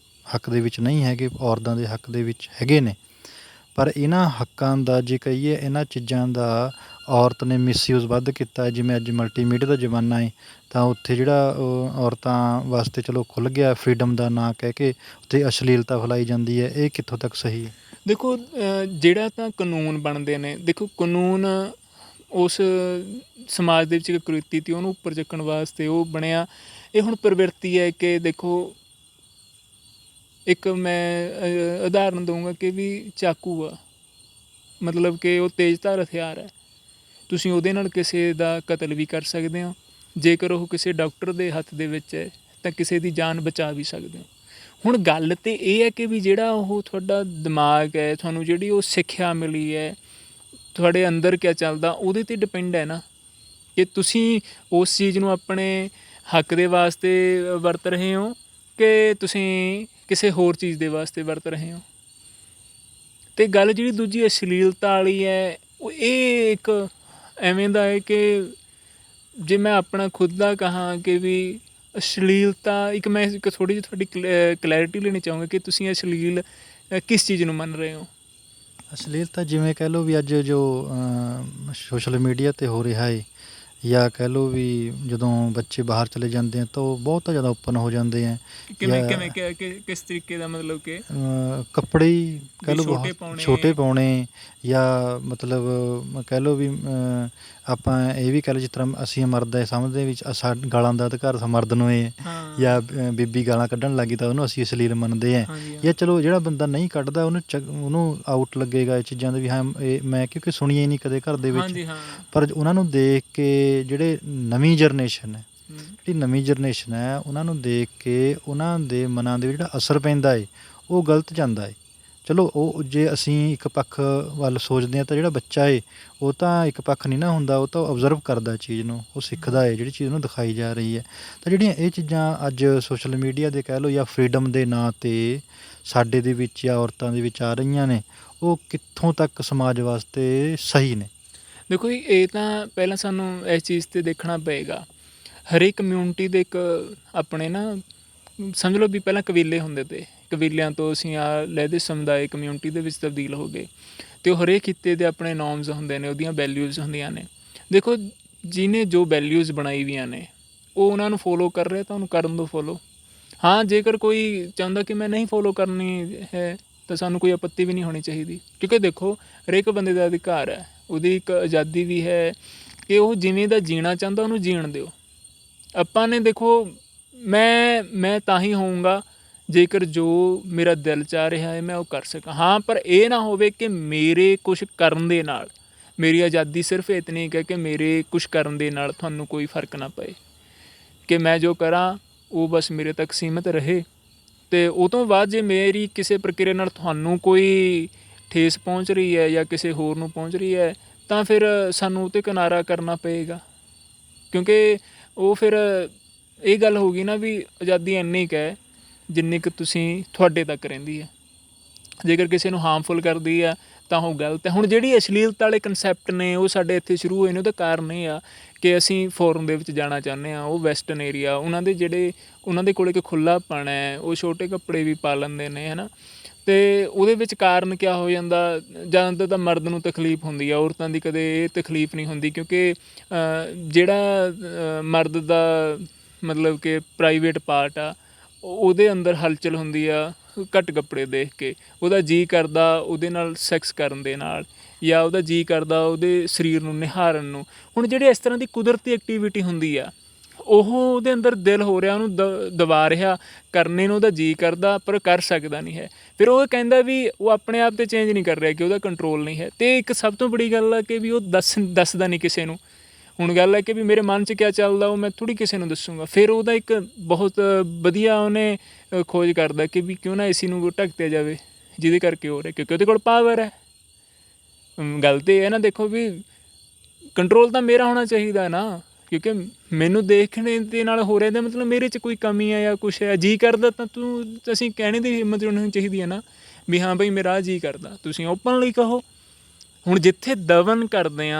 ਹੱਕ ਦੇ ਵਿੱਚ ਨਹੀਂ ਹੈਗੇ, ਔਰਤਾਂ ਦੇ ਹੱਕ ਦੇ ਵਿੱਚ ਹੈਗੇ ਨੇ। ਪਰ ਇਹਨਾਂ ਹੱਕਾਂ ਦਾ ਜੇ ਕਹੀਏ, ਇਹਨਾਂ ਚੀਜ਼ਾਂ ਦਾ ਔਰਤ ਨੇ ਮਿਸਯੂਜ਼ ਵੱਧ ਕੀਤਾ। ਜਿਵੇਂ ਅੱਜ ਮਲਟੀਮੀਡੀਆ ਦਾ ਜ਼ਮਾਨਾ ਹੈ ਤਾਂ ਉੱਥੇ ਜਿਹੜਾ ਔਰਤਾਂ ਵਾਸਤੇ ਚਲੋ ਖੁੱਲ੍ਹ ਗਿਆ, ਫਰੀਡਮ ਦਾ ਨਾਂ ਕਹਿ ਕੇ ਉੱਥੇ ਅਸ਼ਲੀਲਤਾ ਫੈਲਾਈ ਜਾਂਦੀ ਹੈ। ਇਹ ਕਿੱਥੋਂ ਤੱਕ ਸਹੀ ਹੈ? ਦੇਖੋ ਜਿਹੜਾ ਤਾਂ ਕਾਨੂੰਨ ਬਣਦੇ ਨੇ, ਦੇਖੋ ਕਾਨੂੰਨ ਉਸ ਸਮਾਜ ਦੇ ਵਿੱਚ ਇੱਕ ਕੁਰੀਤੀ ਤੀ ਉਹਨੂੰ ਉੱਪਰ ਚੱਕਣ ਵਾਸਤੇ ਉਹ ਬਣਿਆ। ਇਹ ਹੁਣ ਪ੍ਰਵਿਰਤੀ ਹੈ ਕਿ ਦੇਖੋ, ਇੱਕ ਮੈਂ ਉਦਾਹਰਨ ਦਊਂਗਾ ਕਿ ਵੀ ਚਾਕੂ ਆ, ਮਤਲਬ ਕਿ ਉਹ ਤੇਜ਼ਧਾਰ ਹਥਿਆਰ ਹੈ। ਤੁਸੀਂ ਉਹਦੇ ਨਾਲ ਕਿਸੇ ਦਾ ਕਤਲ ਵੀ ਕਰ ਸਕਦੇ ਹੋ। ਜੇਕਰ ਉਹ ਕਿਸੇ ਡਾਕਟਰ ਦੇ ਹੱਥ ਦੇ ਵਿੱਚ ਹੈ ਤਾਂ ਕਿਸੇ ਦੀ ਜਾਨ ਬਚਾ ਵੀ ਸਕਦੇ ਹੋ। ਹੁਣ ਗੱਲ ਤਾਂ ਇਹ ਹੈ ਕਿ ਵੀ ਜਿਹੜਾ ਉਹ ਤੁਹਾਡਾ ਦਿਮਾਗ ਹੈ, ਤੁਹਾਨੂੰ ਜਿਹੜੀ ਉਹ ਸਿੱਖਿਆ ਮਿਲੀ ਹੈ, ਤੁਹਾਡੇ ਅੰਦਰ ਕਿਆ ਚੱਲਦਾ ਉਹਦੇ 'ਤੇ ਡਿਪੈਂਡ ਹੈ ਨਾ, ਕਿ ਤੁਸੀਂ ਉਸ ਚੀਜ਼ ਨੂੰ ਆਪਣੇ ਹੱਕ ਦੇ ਵਾਸਤੇ ਵਰਤ ਰਹੇ ਹੋ ਕਿ ਤੁਸੀਂ ਕਿਸੇ ਹੋਰ ਚੀਜ਼ ਦੇ ਵਾਸਤੇ ਵਰਤ ਰਹੇ ਹੋ। ਅਤੇ ਗੱਲ ਜਿਹੜੀ ਦੂਜੀ ਅਸ਼ਲੀਲਤਾ ਵਾਲੀ ਹੈ, ਉਹ ਇਹ ਇੱਕ ਐਵੇਂ ਦਾ ਹੈ ਕਿ ਜੇ ਮੈਂ ਆਪਣਾ ਖੁਦ ਦਾ ਕਹਾਂ ਕਿ ਵੀ ਅਸ਼ਲੀਲਤਾ ਮੈਂ ਇੱਕ ਥੋੜ੍ਹੀ ਜਿਹੀ ਤੁਹਾਡੀ ਕਲੈਰਿਟੀ ਲੈਣੀ ਚਾਹੂੰਗਾ ਕਿ ਤੁਸੀਂ ਅਸ਼ਲੀਲ ਕਿਸ ਚੀਜ਼ ਨੂੰ ਮੰਨ ਰਹੇ ਹੋ। ਅਸ਼ਲੀਲਤਾ ਜਿਵੇਂ ਕਹਿ ਲਓ ਵੀ ਅੱਜ ਜੋ ਸੋਸ਼ਲ ਮੀਡੀਆ 'ਤੇ ਹੋ ਰਿਹਾ ਹੈ, ਜਾਂ ਕਹਿ ਲਓ ਵੀ ਜਦੋਂ ਬੱਚੇ ਬਾਹਰ ਚਲੇ ਜਾਂਦੇ ਆ ਤਾਂ ਉਹ ਬਹੁਤ ਜ਼ਿਆਦਾ ਓਪਨ ਹੋ ਜਾਂਦੇ ਹੈ। ਕਿਸ ਤਰੀਕੇ ਦਾ, ਮਤਲਬ ਕਿ ਕੱਪੜੇ ਹੀ ਕਹਿ ਲਓ ਛੋਟੇ ਪਾਉਣੇ, ਜਾਂ ਮਤਲਬ ਕਹਿ ਲਓ ਵੀ ਆਪਾਂ ਇਹ ਵੀ ਕਹਿ ਲਓ ਜਿਸ ਤਰ੍ਹਾਂ ਅਸੀਂ ਮਰਦ ਸਮਝਦੇ ਵੀ ਗਾਲਾਂ ਦਾ ਅਧਿਕਾਰ ਮਰਦ ਨੂੰ ਹੈ, ਜਾਂ ਬੀਬੀ ਗਾਲਾਂ ਕੱਢਣ ਲੱਗੀ ਤਾਂ ਉਹਨੂੰ ਅਸੀਂ ਅਸ਼ਲੀਲ ਮੰਨਦੇ ਹਾਂ। ਜਾਂ ਚਲੋ ਜਿਹੜਾ ਬੰਦਾ ਨਹੀਂ ਕੱਢਦਾ ਉਹਨੂੰ ਆਊਟ ਲੱਗੇਗਾ ਇਹ ਚੀਜ਼ਾਂ ਦੇ ਵੀ ਹਾਂ ਇਹ ਮੈਂ ਕਿਉਂਕਿ ਸੁਣੀਆਂ ਹੀ ਨਹੀਂ ਕਦੇ ਘਰ ਦੇ ਵਿੱਚ, ਪਰ ਉਹਨਾਂ ਨੂੰ ਦੇਖ ਕੇ ਜਿਹੜੇ ਨਵੀਂ ਜਨਰੇਸ਼ਨ ਹੈ ਉਹਨਾਂ ਨੂੰ ਦੇਖ ਕੇ ਉਹਨਾਂ ਦੇ ਮਨਾਂ ਦੇ ਜਿਹੜਾ ਅਸਰ ਪੈਂਦਾ ਹੈ ਉਹ ਗਲਤ ਜਾਂਦਾ ਹੈ। ਚਲੋ ਉਹ ਜੇ ਅਸੀਂ ਇੱਕ ਪੱਖ ਵੱਲ ਸੋਚਦੇ ਹਾਂ ਤਾਂ ਜਿਹੜਾ ਬੱਚਾ ਹੈ ਉਹ ਤਾਂ ਇੱਕ ਪੱਖ ਨਹੀਂ ਨਾ ਹੁੰਦਾ, ਉਹ ਤਾਂ ਓਬਜ਼ਰਵ ਕਰਦਾ ਚੀਜ਼ ਨੂੰ, ਉਹ ਸਿੱਖਦਾ ਹੈ ਜਿਹੜੀ ਚੀਜ਼ ਉਹਨੂੰ ਦਿਖਾਈ ਜਾ ਰਹੀ ਹੈ। ਤਾਂ ਜਿਹੜੀਆਂ ਇਹ ਚੀਜ਼ਾਂ ਅੱਜ ਸੋਸ਼ਲ ਮੀਡੀਆ ਦੇ ਕਹਿ ਲਓ ਜਾਂ ਫਰੀਡਮ ਦੇ ਨਾਂ 'ਤੇ ਸਾਡੇ ਦੇ ਵਿੱਚ ਜਾਂ ਔਰਤਾਂ ਦੇ ਵਿੱਚ ਆ ਰਹੀਆਂ ਨੇ, ਉਹ ਕਿੱਥੋਂ ਤੱਕ ਸਮਾਜ ਵਾਸਤੇ ਸਹੀ ਨੇ? ਦੇਖੋ ਜੀ, ਇਹ ਤਾਂ ਪਹਿਲਾਂ ਸਾਨੂੰ ਇਸ ਚੀਜ਼ 'ਤੇ ਦੇਖਣਾ ਪਏਗਾ। ਹਰੇਕ ਕਮਿਊਨਿਟੀ ਦੇ ਇੱਕ ਆਪਣੇ ਨਾ ਸਮਝ ਲਓ ਵੀ ਪਹਿਲਾਂ ਕਬੀਲੇ ਹੁੰਦੇ ਤੇ ਕਬੀਲਿਆਂ ਤੋਂ ਅਸੀਂ ਲਹਿਦੇ ਸਮੁਦਾਇ ਕਮਿਊਨਿਟੀ ਦੇ ਵਿੱਚ ਤਬਦੀਲ ਹੋ ਗਏ, ਅਤੇ ਉਹ ਹਰੇਕ ਖਿੱਤੇ ਦੇ ਆਪਣੇ ਨੋਰਮਸ ਹੁੰਦੇ ਨੇ, ਉਹਦੀਆਂ ਵੈਲਿਊਜ਼ ਹੁੰਦੀਆਂ ਨੇ। ਦੇਖੋ ਜਿਹਨੇ ਜੋ ਵੈਲਿਊਜ਼ ਬਣਾਈ ਵੀਆਂ ਨੇ ਉਹ ਉਹਨਾਂ ਨੂੰ ਫੋਲੋ ਕਰ ਰਿਹਾ ਤਾਂ ਉਹਨੂੰ ਕਰਨ ਦਿਓ ਫੋਲੋ। ਹਾਂ, ਜੇਕਰ ਕੋਈ ਚਾਹੁੰਦਾ ਕਿ ਮੈਂ ਨਹੀਂ ਫੋਲੋ ਕਰਨੀ ਹੈ ਤਾਂ ਸਾਨੂੰ ਕੋਈ ਆਪੱਤੀ ਵੀ ਨਹੀਂ ਹੋਣੀ ਚਾਹੀਦੀ, ਕਿਉਂਕਿ ਦੇਖੋ ਹਰੇਕ ਬੰਦੇ ਦਾ ਅਧਿਕਾਰ ਹੈ, ਉਹਦੀ ਇੱਕ ਆਜ਼ਾਦੀ ਵੀ ਹੈ ਕਿ ਉਹ ਜਿਵੇਂ ਦਾ ਜੀਣਾ ਚਾਹੁੰਦਾ ਉਹਨੂੰ ਜੀਣ ਦਿਓ। ਆਪਾਂ ਨੇ ਦੇਖੋ ਮੈਂ ਤਾਂ ਹੀ ਹੋਊਂਗਾ ਜੇਕਰ ਜੋ ਮੇਰਾ ਦਿਲ ਚਾਹ ਰਿਹਾ ਹੈ ਮੈਂ ਉਹ ਕਰ ਸਕਾਂ। ਹਾਂ, ਪਰ ਇਹ ਨਾ ਹੋਵੇ ਕਿ ਮੇਰੇ ਕੁਛ ਕਰਨ ਦੇ ਨਾਲ ਮੇਰੀ ਆਜ਼ਾਦੀ ਸਿਰਫ ਇਤਨੀ ਕੁ ਹੈ ਕਿ ਮੇਰੇ ਕੁਛ ਕਰਨ ਦੇ ਨਾਲ ਤੁਹਾਨੂੰ ਕੋਈ ਫਰਕ ਨਾ ਪਏ, ਕਿ ਮੈਂ ਜੋ ਕਰਾਂ ਉਹ ਬਸ ਮੇਰੇ ਤੱਕ ਸੀਮਿਤ ਰਹੇ, ਅਤੇ ਉਹ ਤੋਂ ਬਾਅਦ ਜੇ ਮੇਰੀ ਕਿਸੇ ਪ੍ਰਕਿਰਿਆ ਨਾਲ ਤੁਹਾਨੂੰ ਕੋਈ ਠੇਸ ਪਹੁੰਚ ਰਹੀ ਹੈ ਜਾਂ ਕਿਸੇ ਹੋਰ ਨੂੰ ਪਹੁੰਚ ਰਹੀ ਹੈ ਤਾਂ ਫਿਰ ਸਾਨੂੰ ਉਹ 'ਤੇ ਕਿਨਾਰਾ ਕਰਨਾ ਪਏਗਾ, ਕਿਉਂਕਿ ਉਹ ਫਿਰ ਇਹ ਗੱਲ ਹੋ ਗਈ ਨਾ ਵੀ ਆਜ਼ਾਦੀ ਇੰਨੀ ਕੁ ਹੈ ਜਿੰਨੀ ਕੁ ਤੁਸੀਂ ਤੁਹਾਡੇ ਤੱਕ ਰਹਿੰਦੀ ਹੈ। ਜੇਕਰ ਕਿਸੇ ਨੂੰ ਹਾਰਮਫੁਲ ਕਰਦੀ ਆ ਤਾਂ ਉਹ ਗਲਤ ਹੈ। ਹੁਣ ਜਿਹੜੀ ਅਸ਼ਲੀਲਤਾ ਵਾਲੇ ਕਨਸੈਪਟ ਨੇ ਉਹ ਸਾਡੇ ਇੱਥੇ ਸ਼ੁਰੂ ਹੋਏ ਨੇ, ਉਹਦਾ ਕਾਰਨ ਇਹ ਆ ਕਿ ਅਸੀਂ ਫੋਰਨ ਦੇ ਵਿੱਚ ਜਾਣਾ ਚਾਹੁੰਦੇ ਹਾਂ। ਉਹ ਵੈਸਟਰਨ ਏਰੀਆ, ਉਹਨਾਂ ਦੇ ਕੋਲ ਇੱਕ ਖੁੱਲ੍ਹਾਪਣ ਹੈ, ਉਹ ਛੋਟੇ ਕੱਪੜੇ ਵੀ ਪਾ ਲੈਂਦੇ ਨੇ, ਹੈ ਨਾ। ਅਤੇ ਉਹਦੇ ਵਿੱਚ ਕਾਰਨ ਕਿਆ ਹੋ ਜਾਂਦਾ, ਜ਼ਿਆਦਾਤਰ ਤਾਂ ਮਰਦ ਨੂੰ ਤਕਲੀਫ ਹੁੰਦੀ ਆ, ਔਰਤਾਂ ਦੀ ਕਦੇ ਇਹ ਤਕਲੀਫ ਨਹੀਂ ਹੁੰਦੀ, ਕਿਉਂਕਿ ਜਿਹੜਾ ਮਰਦ ਦਾ ਮਤਲਬ ਕਿ ਪ੍ਰਾਈਵੇਟ ਪਾਰਟ ਆ ਉਹਦੇ ਅੰਦਰ ਹਲਚਲ ਹੁੰਦੀ ਆ ਘੱਟ ਕੱਪੜੇ ਦੇਖ ਕੇ, ਉਹਦਾ ਜੀਅ ਕਰਦਾ ਉਹਦੇ ਨਾਲ ਸੈਕਸ ਕਰਨ ਦੇ ਨਾਲ, ਜਾਂ ਉਹਦਾ ਜੀਅ ਕਰਦਾ ਉਹਦੇ ਸਰੀਰ ਨੂੰ ਨਿਹਾਰਨ ਨੂੰ। ਹੁਣ ਜਿਹੜੇ ਇਸ ਤਰ੍ਹਾਂ ਦੀ ਕੁਦਰਤੀ ਐਕਟੀਵਿਟੀ ਹੁੰਦੀ ਆ ਉਹ ਉਹਦੇ ਅੰਦਰ ਦਿਲ ਹੋ ਰਿਹਾ, ਉਹਨੂੰ ਦਬਾ ਰਿਹਾ ਕਰਨੇ ਨੂੰ, ਉਹਦਾ ਜੀਅ ਕਰਦਾ ਪਰ ਕਰ ਸਕਦਾ ਨਹੀਂ ਹੈ। ਫਿਰ ਉਹ ਕਹਿੰਦਾ ਵੀ ਉਹ ਆਪਣੇ ਆਪ 'ਤੇ ਚੇਂਜ ਨਹੀਂ ਕਰ ਰਿਹਾ ਕਿ ਉਹਦਾ ਕੰਟਰੋਲ ਨਹੀਂ ਹੈ। ਅਤੇ ਇੱਕ ਸਭ ਤੋਂ ਬੜੀ ਗੱਲ ਆ ਕਿ ਵੀ ਉਹ ਦੱਸਦਾ ਨਹੀਂ ਕਿਸੇ ਨੂੰ। ਹੁਣ ਗੱਲ ਹੈ ਕਿ ਵੀ ਮੇਰੇ ਮਨ 'ਚ ਕਿਆ ਚੱਲਦਾ ਉਹ ਮੈਂ ਥੋੜ੍ਹੀ ਕਿਸੇ ਨੂੰ ਦੱਸੂੰਗਾ। ਫਿਰ ਉਹਦਾ ਇੱਕ ਬਹੁਤ ਵਧੀਆ ਉਹਨੇ ਖੋਜ ਕਰਦਾ ਕਿ ਵੀ ਕਿਉਂ ਨਾ ਏਸੀ ਨੂੰ ਢੱਕ ਦਿੱਤਾ ਜਾਵੇ, ਜਿਹਦੇ ਕਰਕੇ ਹੋ ਰਿਹਾ, ਕਿਉਂਕਿ ਉਹਦੇ ਕੋਲ ਪਾਵਰ ਹੈ। ਗੱਲ ਤਾਂ ਇਹ ਹੈ ਨਾ, ਦੇਖੋ ਵੀ ਕੰਟਰੋਲ ਤਾਂ ਮੇਰਾ ਹੋਣਾ ਚਾਹੀਦਾ ਨਾ, ਕਿਉਂਕਿ ਮੈਨੂੰ ਦੇਖਣੇ ਦੇ ਨਾਲ ਹੋ ਰਿਹਾ ਇਹਦਾ ਮਤਲਬ ਮੇਰੇ 'ਚ ਕੋਈ ਕਮੀ ਹੈ ਜਾਂ ਕੁਛ ਹੈ। ਜੀਅ ਕਰਦਾ ਤਾਂ ਅਸੀਂ ਕਹਿਣੇ ਦੀ ਹਿੰਮਤ ਹੋਣੀ ਚਾਹੀਦੀ ਹੈ ਨਾ ਵੀ ਹਾਂ ਬਈ ਮੇਰਾ ਜੀਅ ਕਰਦਾ, ਤੁਸੀਂ ਓਪਨਲੀ ਕਹੋ। ਹੁਣ ਜਿੱਥੇ ਦਫਨ ਕਰਦੇ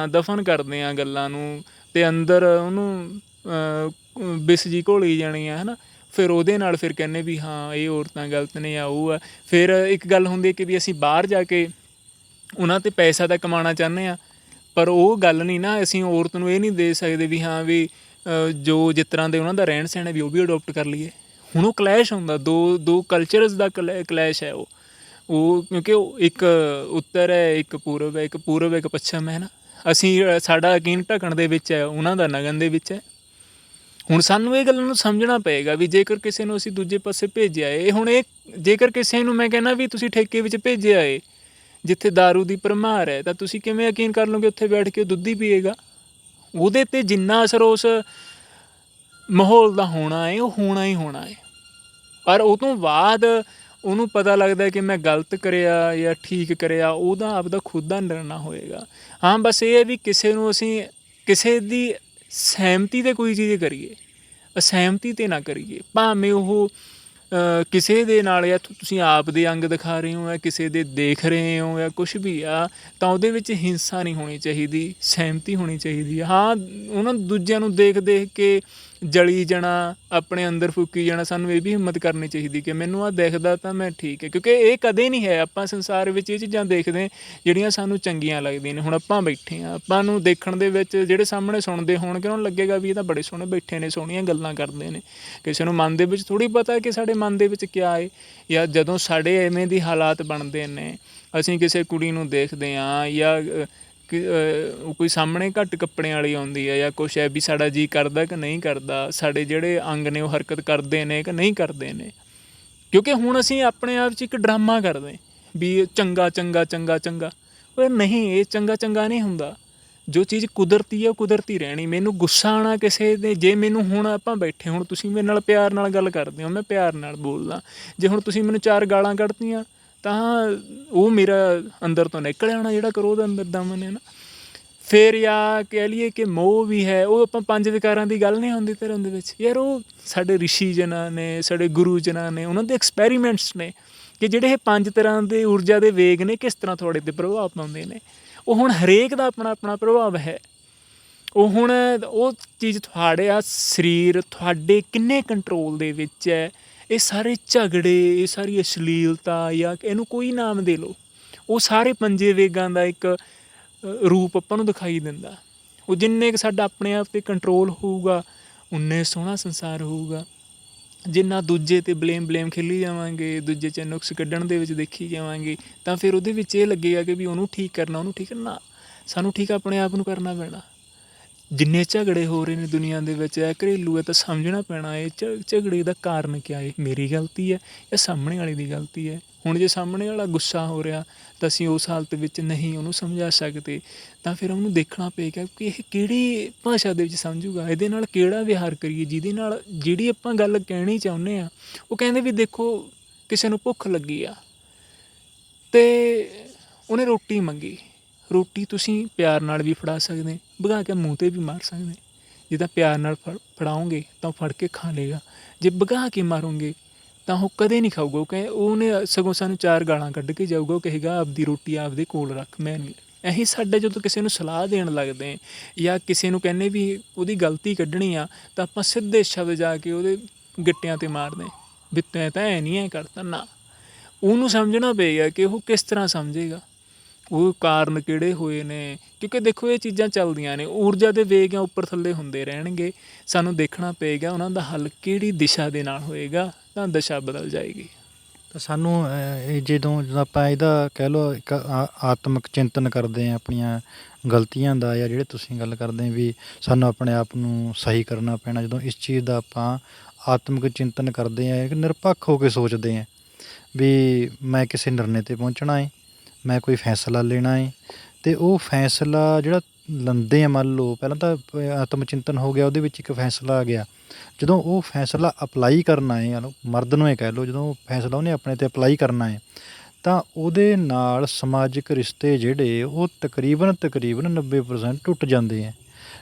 ਹਾਂ ਗੱਲਾਂ ਨੂੰ, ਅਤੇ ਅੰਦਰ ਉਹਨੂੰ ਬਿਸ ਜੀ ਘੋਲੀ ਜਾਣੀ ਆ, ਹੈ ਨਾ। ਫਿਰ ਉਹਦੇ ਨਾਲ ਫਿਰ ਕਹਿੰਦੇ ਵੀ ਹਾਂ ਇਹ ਔਰਤਾਂ ਗਲਤ ਨੇ ਜਾਂ ਉਹ ਆ। ਫਿਰ ਇੱਕ ਗੱਲ ਹੁੰਦੀ ਕਿ ਵੀ ਅਸੀਂ ਬਾਹਰ ਜਾ ਕੇ ਉਹਨਾਂ 'ਤੇ ਪੈਸਾ ਤਾਂ ਕਮਾਉਣਾ ਚਾਹੁੰਦੇ ਹਾਂ, ਪਰ ਉਹ ਗੱਲ ਨਹੀਂ ਨਾ, ਅਸੀਂ ਔਰਤ ਨੂੰ ਇਹ ਨਹੀਂ ਦੇ ਸਕਦੇ ਵੀ ਹਾਂ ਵੀ ਜੋ ਜਿਸ ਤਰ੍ਹਾਂ ਦੇ ਉਹਨਾਂ ਦਾ ਰਹਿਣ ਸਹਿਣ ਹੈ ਵੀ ਉਹ ਵੀ ਅਡੋਪਟ ਕਰ ਲਈਏ। ਹੁਣ ਉਹ ਕਲੈਸ਼ ਹੁੰਦਾ, ਦੋ ਕਲਚਰਸ ਦਾ ਕਲੈਸ਼ ਹੈ ਉਹ ਕਿਉਂਕਿ ਉਹ ਇੱਕ ਉੱਤਰ ਹੈ, ਇੱਕ ਪੂਰਬ ਹੈ, ਇੱਕ ਪੱਛਮ ਹੈ ਨਾ। ਸਾਡਾ ਯਕੀਨ ਢਕਣ ਦੇ ਵਿੱਚ ਹੈ, ਉਹਨਾਂ ਦਾ ਨਗਨ ਦੇ ਵਿੱਚ ਹੈ। ਹੁਣ ਸਾਨੂੰ ਇਹ ਗੱਲਾਂ ਨੂੰ ਸਮਝਣਾ ਪਏਗਾ ਵੀ ਜੇਕਰ ਕਿਸੇ ਨੂੰ ਅਸੀਂ ਦੂਜੇ ਪਾਸੇ ਭੇਜਿਆ ਏ, ਹੁਣ ਇਹ ਜੇਕਰ ਕਿਸੇ ਨੂੰ ਮੈਂ ਕਹਿੰਦਾ ਵੀ ਤੁਸੀਂ ਠੇਕੇ ਵਿੱਚ ਭੇਜਿਆ ਏ ਜਿੱਥੇ ਦਾਰੂ ਦੀ ਭਰਮਾਰ ਹੈ, ਤਾਂ ਤੁਸੀਂ ਕਿਵੇਂ ਯਕੀਨ ਕਰ ਲਓਗੇ ਉੱਥੇ ਬੈਠ ਕੇ ਦੁੱਧ ਹੀ ਪੀਏਗਾ? ਉਹਦੇ 'ਤੇ ਜਿੰਨਾ ਅਸਰ ਉਸ ਮਾਹੌਲ ਦਾ ਹੋਣਾ ਹੈ ਉਹ ਹੋਣਾ ਹੀ ਹੋਣਾ ਹੈ। ਪਰ ਉਹ ਤੋਂ ਬਾਅਦ ਉਹਨੂੰ ਪਤਾ ਲੱਗਦਾ ਕਿ ਮੈਂ ਗਲਤ ਕਰਿਆ ਜਾਂ ਠੀਕ ਕਰਿਆ, ਉਹਦਾ ਆਪਦਾ ਖੁਦ ਦਾ ਨਿਰਣਾ ਹੋਏਗਾ। ਹਾਂ ਬਸ ਇਹ ਹੈ ਵੀ ਕਿਸੇ ਨੂੰ ਅਸੀਂ ਕਿਸੇ ਦੀ ਸਹਿਮਤੀ 'ਤੇ ਕੋਈ ਚੀਜ਼ ਕਰੀਏ, ਅਸਹਿਮਤੀ 'ਤੇ ਨਾ ਕਰੀਏ। ਭਾਵੇਂ ਉਹ ਕਿਸੇ ਦੇ ਨਾਲ ਜਾਂ ਤੁਸੀਂ ਆਪ ਦੇ ਅੰਗ ਦਿਖਾ ਰਹੇ ਹੋ ਜਾਂ ਕਿਸੇ ਦੇ ਦੇਖ ਰਹੇ ਹੋ ਜਾਂ ਕੁਛ ਵੀ ਆ, ਤਾਂ ਉਹਦੇ ਵਿੱਚ ਹਿੰਸਾ ਨਹੀਂ ਹੋਣੀ ਚਾਹੀਦੀ, ਸਹਿਮਤੀ ਹੋਣੀ ਚਾਹੀਦੀ ਆ। ਹਾਂ ਉਹਨਾਂ ਦੂਜਿਆਂ ਨੂੰ ਦੇਖ ਦੇਖ ਕੇ ਜਲੀ ਜਾਣਾ, ਆਪਣੇ ਅੰਦਰ ਫੂਕੀ ਜਾਣਾ, ਸਾਨੂੰ ਇਹ ਵੀ ਹਿੰਮਤ ਕਰਨੀ ਚਾਹੀਦੀ ਕਿ ਮੈਨੂੰ ਆਹ ਦਿਖਦਾ ਤਾਂ ਮੈਂ ਠੀਕ ਹੈ, ਕਿਉਂਕਿ ਇਹ ਕਦੇ ਨਹੀਂ ਹੈ। ਆਪਾਂ ਸੰਸਾਰ ਵਿੱਚ ਇਹ ਚੀਜ਼ਾਂ ਦੇਖਦੇ ਜਿਹੜੀਆਂ ਸਾਨੂੰ ਚੰਗੀਆਂ ਲੱਗਦੀਆਂ ਨੇ। ਹੁਣ ਆਪਾਂ ਬੈਠੇ ਹਾਂ, ਆਪਾਂ ਨੂੰ ਦੇਖਣ ਦੇ ਵਿੱਚ ਜਿਹੜੇ ਸਾਹਮਣੇ ਸੁਣਦੇ ਹੋਣਗੇ ਉਹਨਾਂ ਨੂੰ ਲੱਗੇਗਾ ਵੀ ਇਹ ਤਾਂ ਬੜੇ ਸੋਹਣੇ ਬੈਠੇ ਨੇ, ਸੋਹਣੀਆਂ ਗੱਲਾਂ ਕਰਦੇ ਨੇ। ਕਿਸੇ ਨੂੰ ਮਨ ਦੇ ਵਿੱਚ ਥੋੜ੍ਹੀ ਪਤਾ ਕਿ ਸਾਡੇ ਮਨ ਦੇ ਵਿੱਚ ਕਿਆ ਹੈ। ਜਾਂ ਜਦੋਂ ਸਾਡੇ ਐਵੇਂ ਦੀ ਹਾਲਾਤ ਬਣਦੇ ਨੇ, ਅਸੀਂ ਕਿਸੇ ਕੁੜੀ ਨੂੰ ਦੇਖਦੇ ਹਾਂ ਜਾਂ ਕੋਈ ਸਾਹਮਣੇ ਘੱਟ ਕੱਪੜਿਆਂ ਵਾਲੀ ਆਉਂਦੀ ਹੈ ਜਾਂ ਕੁਛ ਹੈ, ਵੀ ਸਾਡਾ ਜੀਅ ਕਰਦਾ ਕਿ ਨਹੀਂ ਕਰਦਾ, ਸਾਡੇ ਜਿਹੜੇ ਅੰਗ ਨੇ ਉਹ ਹਰਕਤ ਕਰਦੇ ਨੇ ਕਿ ਨਹੀਂ ਕਰਦੇ ਨੇ। ਕਿਉਂਕਿ ਹੁਣ ਅਸੀਂ ਆਪਣੇ ਆਪ 'ਚ ਇੱਕ ਡਰਾਮਾ ਕਰਦੇ ਵੀ ਚੰਗਾ ਚੰਗਾ ਚੰਗਾ ਚੰਗਾ। ਉਹ ਨਹੀਂ, ਇਹ ਚੰਗਾ ਚੰਗਾ ਨਹੀਂ ਹੁੰਦਾ। ਜੋ ਚੀਜ਼ ਕੁਦਰਤੀ ਹੈ ਉਹ ਕੁਦਰਤੀ ਰਹਿਣੀ। ਮੈਨੂੰ ਗੁੱਸਾ ਆਉਣਾ ਕਿਸੇ ਦੇ, ਜੇ ਮੈਨੂੰ ਹੁਣ ਆਪਾਂ ਬੈਠੇ, ਹੁਣ ਤੁਸੀਂ ਮੇਰੇ ਨਾਲ ਪਿਆਰ ਨਾਲ ਗੱਲ ਕਰਦੇ ਹੋ, ਮੈਂ ਪਿਆਰ ਨਾਲ ਬੋਲਦਾ। ਜੇ ਹੁਣ ਤੁਸੀਂ ਮੈਨੂੰ 4 ਗਾਲਾਂ ਕੱਢਤੀਆਂ ਤਾਂ ਉਹ ਮੇਰਾ ਅੰਦਰ ਤੋਂ ਨਿਕਲ ਆਉਣਾ, ਜਿਹੜਾ ਕਰੋਧ ਅੰਦਰ ਦਮਨ ਹੈ ਨਾ। ਫਿਰ ਜਾਂ ਕਹਿ ਲਈਏ ਕਿ ਮੋਹ ਵੀ ਹੈ, ਉਹ ਆਪਾਂ 5 ਵਿਕਾਰਾਂ ਦੀ ਗੱਲ ਨਹੀਂ ਹੁੰਦੀ ਧਰਮ ਦੇ ਵਿੱਚ ਯਾਰ। ਉਹ ਸਾਡੇ ਰਿਸ਼ੀ ਜਨਾਂ ਨੇ, ਸਾਡੇ ਗੁਰੂ ਜਨਾਂ ਨੇ, ਉਹਨਾਂ ਦੇ ਐਕਸਪੈਰੀਮੈਂਟਸ ਨੇ ਕਿ ਜਿਹੜੇ ਇਹ 5 ਤਰ੍ਹਾਂ ਦੇ ਊਰਜਾ ਦੇ ਵੇਗ ਨੇ ਕਿਸ ਤਰ੍ਹਾਂ ਤੁਹਾਡੇ 'ਤੇ ਪ੍ਰਭਾਵ ਪਾਉਂਦੇ ਨੇ। ਉਹ ਹੁਣ ਹਰੇਕ ਦਾ ਆਪਣਾ ਆਪਣਾ ਪ੍ਰਭਾਵ ਹੈ। ਉਹ ਹੁਣ ਉਹ ਚੀਜ਼ ਤੁਹਾਡੇ ਸਰੀਰ ਤੁਹਾਡੇ ਕਿੰਨੇ ਕੰਟਰੋਲ ਦੇ ਵਿੱਚ ਹੈ। ਇਹ ਸਾਰੇ ਝਗੜੇ, ਇਹ ਸਾਰੀ ਅਸ਼ਲੀਲਤਾ, ਜਾਂ ਇਹਨੂੰ ਕੋਈ ਨਾਮ ਦੇ ਲਓ, ਉਹ ਸਾਰੇ 5 ਵੇਗਾਂ ਦਾ ਇੱਕ ਰੂਪ ਆਪਾਂ ਨੂੰ ਦਿਖਾਈ ਦਿੰਦਾ। ਉਹ ਜਿੰਨੇ ਕੁ ਸਾਡਾ ਆਪਣੇ ਆਪ 'ਤੇ ਕੰਟਰੋਲ ਹੋਊਗਾ ਉਨੇ ਸੋਹਣਾ ਸੰਸਾਰ ਹੋਊਗਾ। ਜਿੰਨਾ ਦੂਜੇ 'ਤੇ ਬਲੇਮ ਖੇਲੀ ਜਾਵਾਂਗੇ, ਦੂਜੇ 'ਚ ਨੁਕਸ ਕੱਢਣ ਦੇ ਵਿੱਚ ਦੇਖੀ ਜਾਵਾਂਗੇ, ਤਾਂ ਫਿਰ ਉਹਦੇ ਵਿੱਚ ਇਹ ਲੱਗੇਗਾ ਕਿ ਵੀ ਉਹਨੂੰ ਠੀਕ ਕਰਨਾ, ਉਹਨੂੰ ਠੀਕ ਕਰਨਾ। ਸਾਨੂੰ ਠੀਕ ਆਪਣੇ ਆਪ ਨੂੰ ਕਰਨਾ ਪੈਣਾ। ਜਿੰਨੇ ਝਗੜੇ ਹੋ ਰਹੇ ਨੇ ਦੁਨੀਆ ਦੇ ਵਿੱਚ, ਇਹ ਘਰੇਲੂ ਹੈ, ਤਾਂ ਸਮਝਣਾ ਪੈਣਾ ਇਹ ਝਗੜੇ ਦਾ ਕਾਰਨ ਕਿਆ ਹੈ। ਮੇਰੀ ਗਲਤੀ ਹੈ ਜਾਂ ਸਾਹਮਣੇ ਵਾਲੇ ਦੀ ਗਲਤੀ ਹੈ। ਹੁਣ ਜੇ ਸਾਹਮਣੇ ਵਾਲਾ ਗੁੱਸਾ ਹੋ ਰਿਹਾ ਤਾਂ ਅਸੀਂ ਉਸ ਹਾਲਤ ਵਿੱਚ ਨਹੀਂ ਉਹਨੂੰ ਸਮਝਾ ਸਕਦੇ, ਤਾਂ ਫਿਰ ਉਹਨੂੰ ਦੇਖਣਾ ਪਏਗਾ ਕਿ ਇਹ ਕਿਹੜੀ ਭਾਸ਼ਾ ਦੇ ਵਿੱਚ ਸਮਝੂਗਾ, ਇਹਦੇ ਨਾਲ ਕਿਹੜਾ ਵਿਹਾਰ ਕਰੀਏ ਜਿਹਦੇ ਨਾਲ ਜਿਹੜੀ ਆਪਾਂ ਗੱਲ ਕਹਿਣੀ ਚਾਹੁੰਦੇ ਹਾਂ। ਉਹ ਕਹਿੰਦੇ ਵੀ ਦੇਖੋ ਕਿਸੇ ਨੂੰ ਭੁੱਖ ਲੱਗੀ ਆ ਅਤੇ ਉਹਨੇ ਰੋਟੀ ਮੰਗੀ। ਰੋਟੀ ਤੁਸੀਂ ਪਿਆਰ ਨਾਲ ਵੀ ਫੜਾ ਸਕਦੇ, ਭਗਾ ਕੇ ਮੂੰਹ 'ਤੇ ਵੀ ਮਾਰ ਸਕਦੇ। ਜੇ ਤਾਂ ਪਿਆਰ ਨਾਲ ਫੜਾਓਗੇ ਤਾਂ ਉਹ ਫੜ ਕੇ ਖਾ ਲਏਗਾ, ਜੇ ਭਗਾ ਕੇ ਮਾਰੋਗੇ ਤਾਂ ਉਹ ਕਦੇ ਨਹੀਂ ਖਾਊਗਾ। ਉਹ ਉਹਨੇ ਸਗੋਂ ਸਾਨੂੰ 4 ਗਾਲਾਂ ਕੱਢ ਕੇ ਜਾਊਗਾ। ਉਹ ਕਹੇਗਾ ਆਪਦੀ ਰੋਟੀ ਆਪਦੇ ਕੋਲ ਰੱਖ, ਮੈਂ ਨਹੀਂ। ਇਹੀ ਸਾਡੇ ਜਦੋਂ ਕਿਸੇ ਨੂੰ ਸਲਾਹ ਦੇਣ ਲੱਗਦੇ ਜਾਂ ਕਿਸੇ ਨੂੰ ਕਹਿੰਦੇ ਵੀ ਉਹਦੀ ਗਲਤੀ ਕੱਢਣੀ ਆ, ਤਾਂ ਆਪਾਂ ਸਿੱਧੇ ਸ਼ਬਦ ਜਾ ਕੇ ਉਹਦੇ ਗਿੱਟਿਆਂ 'ਤੇ ਮਾਰਦੇ ਵੀ ਤੈਂ ਤਾਂ ਐ ਨਹੀਂ ਐ ਕਰਤਾ ਨਾ। ਉਹਨੂੰ ਸਮਝਣਾ ਪਏਗਾ ਕਿ ਉਹ ਕਿਸ ਤਰ੍ਹਾਂ ਸਮਝੇਗਾ, ਉਹ ਕਾਰਨ ਕਿਹੜੇ ਹੋਏ ਨੇ। ਕਿਉਂਕਿ ਦੇਖੋ ਇਹ ਚੀਜ਼ਾਂ ਚੱਲਦੀਆਂ ਨੇ, ਊਰਜਾ ਦੇ ਵੇਗ ਜਾਂ ਉੱਪਰ ਥੱਲੇ ਹੁੰਦੇ ਰਹਿਣਗੇ। ਸਾਨੂੰ ਦੇਖਣਾ ਪਏਗਾ ਉਹਨਾਂ ਦਾ ਹੱਲ ਕਿਹੜੀ ਦਿਸ਼ਾ ਦੇ ਨਾਲ ਹੋਏਗਾ, ਤਾਂ ਦਿਸ਼ਾ ਬਦਲ ਜਾਏਗੀ। ਤਾਂ ਸਾਨੂੰ ਇਹ ਜਦੋਂ ਆਪਾਂ ਇਹਦਾ ਕਹਿ ਲਓ ਇੱਕ ਆਤਮਿਕ ਚਿੰਤਨ ਕਰਦੇ ਹਾਂ ਆਪਣੀਆਂ ਗਲਤੀਆਂ ਦਾ, ਜਾਂ ਜਿਹੜੇ ਤੁਸੀਂ ਗੱਲ ਕਰਦੇ ਵੀ ਸਾਨੂੰ ਆਪਣੇ ਆਪ ਨੂੰ ਸਹੀ ਕਰਨਾ ਪੈਣਾ, ਜਦੋਂ ਇਸ ਚੀਜ਼ ਦਾ ਆਪਾਂ ਆਤਮਿਕ ਚਿੰਤਨ ਕਰਦੇ ਹਾਂ, ਇੱਕ ਨਿਰਪੱਖ ਹੋ ਕੇ ਸੋਚਦੇ ਹਾਂ ਵੀ ਮੈਂ ਕਿਸੇ ਨਿਰਣੇ 'ਤੇ ਪਹੁੰਚਣਾ ਹੈ, ਮੈਂ ਕੋਈ ਫੈਸਲਾ ਲੈਣਾ ਹੈ, ਅਤੇ ਉਹ ਫੈਸਲਾ ਜਿਹੜਾ ਲੈਂਦੇ ਆ, ਮੰਨ ਲਓ ਪਹਿਲਾਂ ਤਾਂ ਆਤਮ ਚਿੰਤਨ ਹੋ ਗਿਆ, ਉਹਦੇ ਵਿੱਚ ਇੱਕ ਫੈਸਲਾ ਆ ਗਿਆ। ਜਦੋਂ ਉਹ ਫੈਸਲਾ ਅਪਲਾਈ ਕਰਨਾ ਹੈ, ਮਰਦ ਨੂੰ ਇਹ ਕਹਿ ਲਓ, ਜਦੋਂ ਫੈਸਲਾ ਉਹਨੇ ਆਪਣੇ 'ਤੇ ਅਪਲਾਈ ਕਰਨਾ ਹੈ, ਤਾਂ ਉਹਦੇ ਨਾਲ ਸਮਾਜਿਕ ਰਿਸ਼ਤੇ ਜਿਹੜੇ ਉਹ ਤਕਰੀਬਨ 90% ਟੁੱਟ ਜਾਂਦੇ ਹੈ।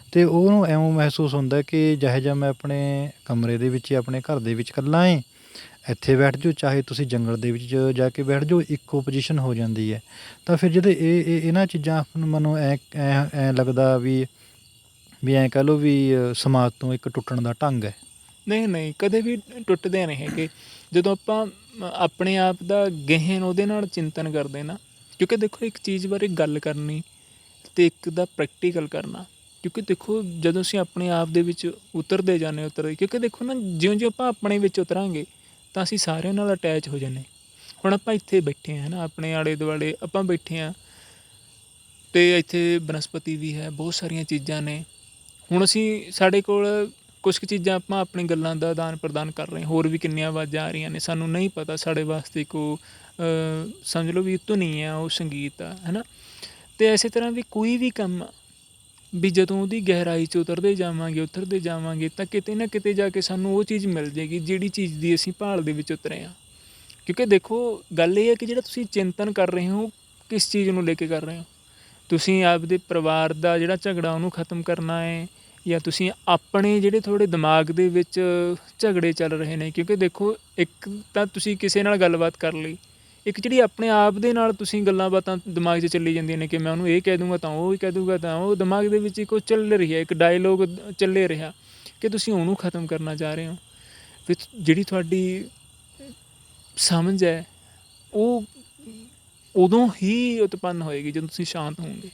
ਅਤੇ ਉਹਨੂੰ ਇਉਂ ਮਹਿਸੂਸ ਹੁੰਦਾ ਕਿ ਜਿਹੋ ਜਿਹਾ ਮੈਂ ਆਪਣੇ ਕਮਰੇ ਦੇ ਵਿੱਚ, ਆਪਣੇ ਘਰ ਦੇ ਵਿੱਚ ਇਕੱਲਾ ਹੈ, ਇੱਥੇ ਬੈਠ ਜਾਓ, ਚਾਹੇ ਤੁਸੀਂ ਜੰਗਲ ਦੇ ਵਿੱਚ ਜਾ ਕੇ ਬੈਠ ਜਾਓ, ਇੱਕੋ ਪੋਜੀਸ਼ਨ ਹੋ ਜਾਂਦੀ ਹੈ। ਤਾਂ ਫਿਰ ਜਦੋਂ ਇਹਨਾਂ ਚੀਜ਼ਾਂ ਮੈਨੂੰ ਐਂ ਲੱਗਦਾ ਵੀ ਐਂ ਕਹਿ ਲਓ ਵੀ ਸਮਾਜ ਤੋਂ ਇੱਕ ਟੁੱਟਣ ਦਾ ਢੰਗ ਹੈ। ਨਹੀਂ, ਕਦੇ ਵੀ ਟੁੱਟਦੇ ਨਹੀਂ ਹੈਗੇ ਜਦੋਂ ਆਪਾਂ ਆਪਣੇ ਆਪ ਦਾ ਗਹਿਨ ਉਹਦੇ ਨਾਲ ਚਿੰਤਨ ਕਰਦੇ ਨਾ। ਕਿਉਂਕਿ ਦੇਖੋ ਇੱਕ ਚੀਜ਼ ਬਾਰੇ ਗੱਲ ਕਰਨੀ ਅਤੇ ਇੱਕ ਦਾ ਪ੍ਰੈਕਟੀਕਲ ਕਰਨਾ। ਕਿਉਂਕਿ ਦੇਖੋ ਜਦੋਂ ਅਸੀਂ ਆਪਣੇ ਆਪ ਦੇ ਵਿੱਚ ਉਤਰਦੇ ਜਾਂਦੇ, ਕਿਉਂਕਿ ਦੇਖੋ ਨਾ ਜਿਉਂ ਆਪਾਂ ਆਪਣੇ ਵਿੱਚ ਉਤਰਾਂਗੇ ਤਾਂ ਅਸੀਂ ਸਾਰਿਆਂ ਨਾਲ ਅਟੈਚ ਹੋ ਜਾਂਦੇ। ਹੁਣ ਆਪਾਂ ਇੱਥੇ ਬੈਠੇ ਹਾਂ ਨਾ, ਆਪਣੇ ਆਲੇ ਦੁਆਲੇ ਆਪਾਂ ਬੈਠੇ ਹਾਂ ਅਤੇ ਇੱਥੇ ਬਨਸਪਤੀ ਵੀ ਹੈ, ਬਹੁਤ ਸਾਰੀਆਂ ਚੀਜ਼ਾਂ ਨੇ। ਹੁਣ ਸਾਡੇ ਕੋਲ ਕੁਛ ਕੁ ਚੀਜ਼ਾਂ ਆਪਾਂ ਆਪਣੀ ਗੱਲਾਂ ਦਾ ਆਦਾਨ ਪ੍ਰਦਾਨ ਕਰ ਰਹੇ ਹਾਂ, ਹੋਰ ਵੀ ਕਿੰਨੀਆਂ ਆਵਾਜ਼ਾਂ ਆ ਰਹੀਆਂ ਨੇ, ਸਾਨੂੰ ਨਹੀਂ ਪਤਾ। ਸਾਡੇ ਵਾਸਤੇ ਸਮਝ ਲਓ ਵੀ ਧੁਨੀ ਆ, ਉਹ ਸੰਗੀਤ ਆ, ਹੈ ਨਾ। ਅਤੇ ਇਸੇ ਤਰ੍ਹਾਂ ਵੀ ਕੋਈ ਵੀ ਕੰਮ ਵੀ ਜਦੋਂ ਉਹਦੀ ਗਹਿਰਾਈ 'ਚ ਉਤਰਦੇ ਜਾਵਾਂਗੇ ਤਾਂ ਕਿਤੇ ਨਾ ਕਿਤੇ ਜਾ ਕੇ ਸਾਨੂੰ ਉਹ ਚੀਜ਼ ਮਿਲ ਜਾਏਗੀ ਜਿਹੜੀ ਚੀਜ਼ ਦੀ ਅਸੀਂ ਭਾਲ ਦੇ ਵਿੱਚ ਉਤਰੇ ਹਾਂ। ਕਿਉਂਕਿ ਦੇਖੋ ਗੱਲ ਇਹ ਹੈ ਕਿ ਜਿਹੜਾ ਤੁਸੀਂ ਚਿੰਤਨ ਕਰ ਰਹੇ ਹੋ ਕਿਸ ਚੀਜ਼ ਨੂੰ ਲੈ ਕੇ ਕਰ ਰਹੇ ਹੋ। ਤੁਸੀਂ ਆਪਦੇ ਪਰਿਵਾਰ ਦਾ ਜਿਹੜਾ ਝਗੜਾ ਉਹਨੂੰ ਖ਼ਤਮ ਕਰਨਾ ਹੈ, ਜਾਂ ਤੁਸੀਂ ਆਪਣੇ ਜਿਹੜੇ ਤੁਹਾਡੇ ਦਿਮਾਗ ਦੇ ਵਿੱਚ ਝਗੜੇ ਚੱਲ ਰਹੇ ਨੇ। ਕਿਉਂਕਿ ਦੇਖੋ ਇੱਕ ਤਾਂ ਤੁਸੀਂ ਕਿਸੇ ਨਾਲ ਗੱਲਬਾਤ ਕਰ ਲਈ, ਇੱਕ ਜਿਹੜੀ ਆਪਣੇ ਆਪ ਦੇ ਨਾਲ ਤੁਸੀਂ ਗੱਲਾਂ ਬਾਤਾਂ ਦਿਮਾਗ 'ਚ ਚੱਲੀ ਜਾਂਦੀਆਂ ਨੇ ਕਿ ਮੈਂ ਉਹਨੂੰ ਇਹ ਕਹਿ ਦੂੰਗਾ ਤਾਂ ਉਹ ਵੀ ਕਹਿ ਦੂੰਗਾ, ਤਾਂ ਉਹ ਦਿਮਾਗ ਦੇ ਵਿੱਚ ਇੱਕ ਉਹ ਚੱਲ ਰਹੀ ਹੈ, ਇੱਕ ਡਾਇਲੋਗ ਚੱਲੇ ਰਿਹਾ ਕਿ ਤੁਸੀਂ ਉਹਨੂੰ ਖ਼ਤਮ ਕਰਨਾ ਚਾਹ ਰਹੇ ਹੋ। ਵਿੱਚ ਜਿਹੜੀ ਤੁਹਾਡੀ ਸਮਝ ਹੈ ਉਹ ਉਦੋਂ ਹੀ ਉਤਪੰਨ ਹੋਏਗੀ ਜਦੋਂ ਤੁਸੀਂ ਸ਼ਾਂਤ ਹੋਵੋਗੇ।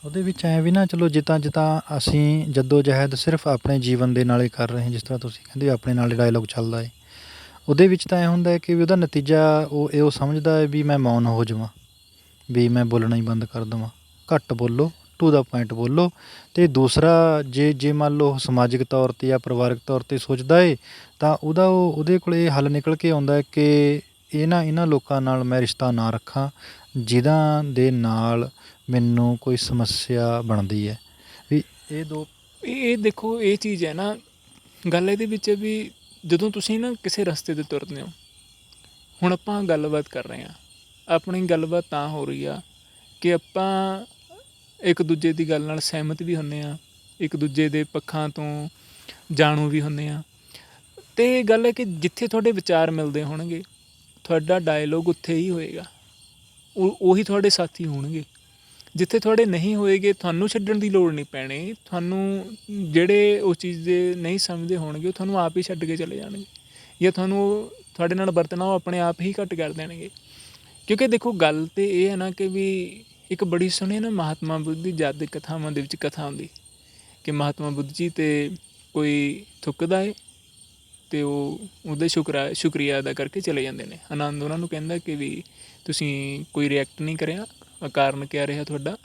ਉਹਦੇ ਵਿੱਚ ਐਂ ਵੀ ਨਾ, ਚਲੋ ਜਿੱਦਾਂ ਜਿੱਦਾਂ ਅਸੀਂ ਜੱਦੋ ਜਹਿਦ ਸਿਰਫ ਆਪਣੇ ਜੀਵਨ ਦੇ ਨਾਲ ਹੀ ਕਰ ਰਹੇ ਹਾਂ, ਜਿਸ ਤਰ੍ਹਾਂ ਤੁਸੀਂ ਕਹਿੰਦੇ ਆਪਣੇ ਨਾਲ ਹੀ ਡਾਇਲੋਗ ਚੱਲਦਾ ਹੈ, ਉਹਦੇ ਵਿੱਚ ਤਾਂ ਐਂ ਹੁੰਦਾ ਹੈ ਕਿ ਵੀ ਉਹਦਾ ਨਤੀਜਾ ਉਹ ਸਮਝਦਾ ਹੈ ਵੀ ਮੈਂ ਮੌਨ ਹੋ ਜਾਵਾਂ, ਵੀ ਮੈਂ ਬੋਲਣਾ ਹੀ ਬੰਦ ਕਰ ਦੇਵਾਂ, ਘੱਟ ਬੋਲੋ, ਟੂ ਦਾ ਪੁਆਇੰਟ ਬੋਲੋ। ਅਤੇ ਦੂਸਰਾ ਜੇ ਮੰਨ ਲਓ ਸਮਾਜਿਕ ਤੌਰ 'ਤੇ ਜਾਂ ਪਰਿਵਾਰਕ ਤੌਰ 'ਤੇ ਸੋਚਦਾ ਏ, ਤਾਂ ਉਹਦੇ ਕੋਲ ਇਹ ਹੱਲ ਨਿਕਲ ਕੇ ਆਉਂਦਾ ਕਿ ਇਹਨਾਂ ਲੋਕਾਂ ਨਾਲ ਮੈਂ ਰਿਸ਼ਤਾ ਨਾ ਰੱਖਾਂ ਜਿਨ੍ਹਾਂ ਦੇ ਨਾਲ ਮੈਨੂੰ ਕੋਈ ਸਮੱਸਿਆ ਬਣਦੀ ਹੈ। ਵੀ ਇਹ ਦੋ ਇਹ ਦੇਖੋ ਇਹ ਚੀਜ਼ ਹੈ ਨਾ, ਗੱਲ ਇਹਦੇ ਵਿੱਚ ਵੀ ਜਦੋਂ ਤੁਸੀਂ ਨਾ ਕਿਸੇ ਰਸਤੇ 'ਤੇ ਤੁਰਦੇ ਹੋ, ਹੁਣ ਆਪਾਂ ਗੱਲਬਾਤ ਕਰ ਰਹੇ ਹਾਂ, ਆਪਣੀ ਗੱਲਬਾਤ ਤਾਂ ਹੋ ਰਹੀ ਆ ਕਿ ਆਪਾਂ ਇੱਕ ਦੂਜੇ ਦੀ ਗੱਲ ਨਾਲ ਸਹਿਮਤ ਵੀ ਹੁੰਦੇ ਹਾਂ, ਇੱਕ ਦੂਜੇ ਦੇ ਪੱਖਾਂ ਤੋਂ ਜਾਣੂ ਵੀ ਹੁੰਦੇ ਹਾਂ। ਅਤੇ ਗੱਲ ਹੈ ਕਿ ਜਿੱਥੇ ਤੁਹਾਡੇ ਵਿਚਾਰ ਮਿਲਦੇ ਹੋਣਗੇ ਤੁਹਾਡਾ ਡਾਇਲੋਗ ਉੱਥੇ ਹੀ ਹੋਏਗਾ, ਉਹੀ ਤੁਹਾਡੇ ਸਾਥੀ ਹੋਣਗੇ। ਜਿੱਥੇ ਤੁਹਾਡੇ ਨਹੀਂ ਹੋਏਗੇ ਤੁਹਾਨੂੰ ਛੱਡਣ ਦੀ ਲੋੜ ਨਹੀਂ ਪੈਣੀ, ਤੁਹਾਨੂੰ ਜਿਹੜੇ ਉਸ ਚੀਜ਼ ਦੇ ਨਹੀਂ ਸਮਝਦੇ ਹੋਣਗੇ ਉਹ ਤੁਹਾਨੂੰ ਆਪ ਹੀ ਛੱਡ ਕੇ ਚਲੇ ਜਾਣਗੇ, ਜਾਂ ਤੁਹਾਨੂੰ ਤੁਹਾਡੇ ਨਾਲ ਵਰਤਣਾ ਉਹ ਆਪਣੇ ਆਪ ਹੀ ਘੱਟ ਕਰ ਦੇਣਗੇ। ਕਿਉਂਕਿ ਦੇਖੋ ਗੱਲ ਤਾਂ ਇਹ ਹੈ ਨਾ ਕਿ ਵੀ ਇੱਕ ਬੜੀ ਸੋਹਣੀ ਨਾ ਮਹਾਤਮਾ ਬੁੱਧ ਦੀ ਜਦ ਕਥਾਵਾਂ ਦੇ ਵਿੱਚ ਕਥਾ ਹੁੰਦੀ ਕਿ ਮਹਾਤਮਾ ਬੁੱਧ ਜੀ 'ਤੇ ਕੋਈ ਥੁੱਕਦਾ ਹੈ ਅਤੇ ਉਹ ਉਹਦਾ ਸ਼ੁਕਰੀਆ ਅਦਾ ਕਰਕੇ ਚਲੇ ਜਾਂਦੇ ਨੇ। ਆਨੰਦ ਉਹਨਾਂ ਨੂੰ ਕਹਿੰਦਾ ਕਿ ਵੀ ਤੁਸੀਂ ਕੋਈ ਰਿਐਕਟ ਨਹੀਂ ਕਰਿਆ, ਕਾਰਨ ਕਿਆ ਰਿਹਾ ਤੁਹਾਡਾ?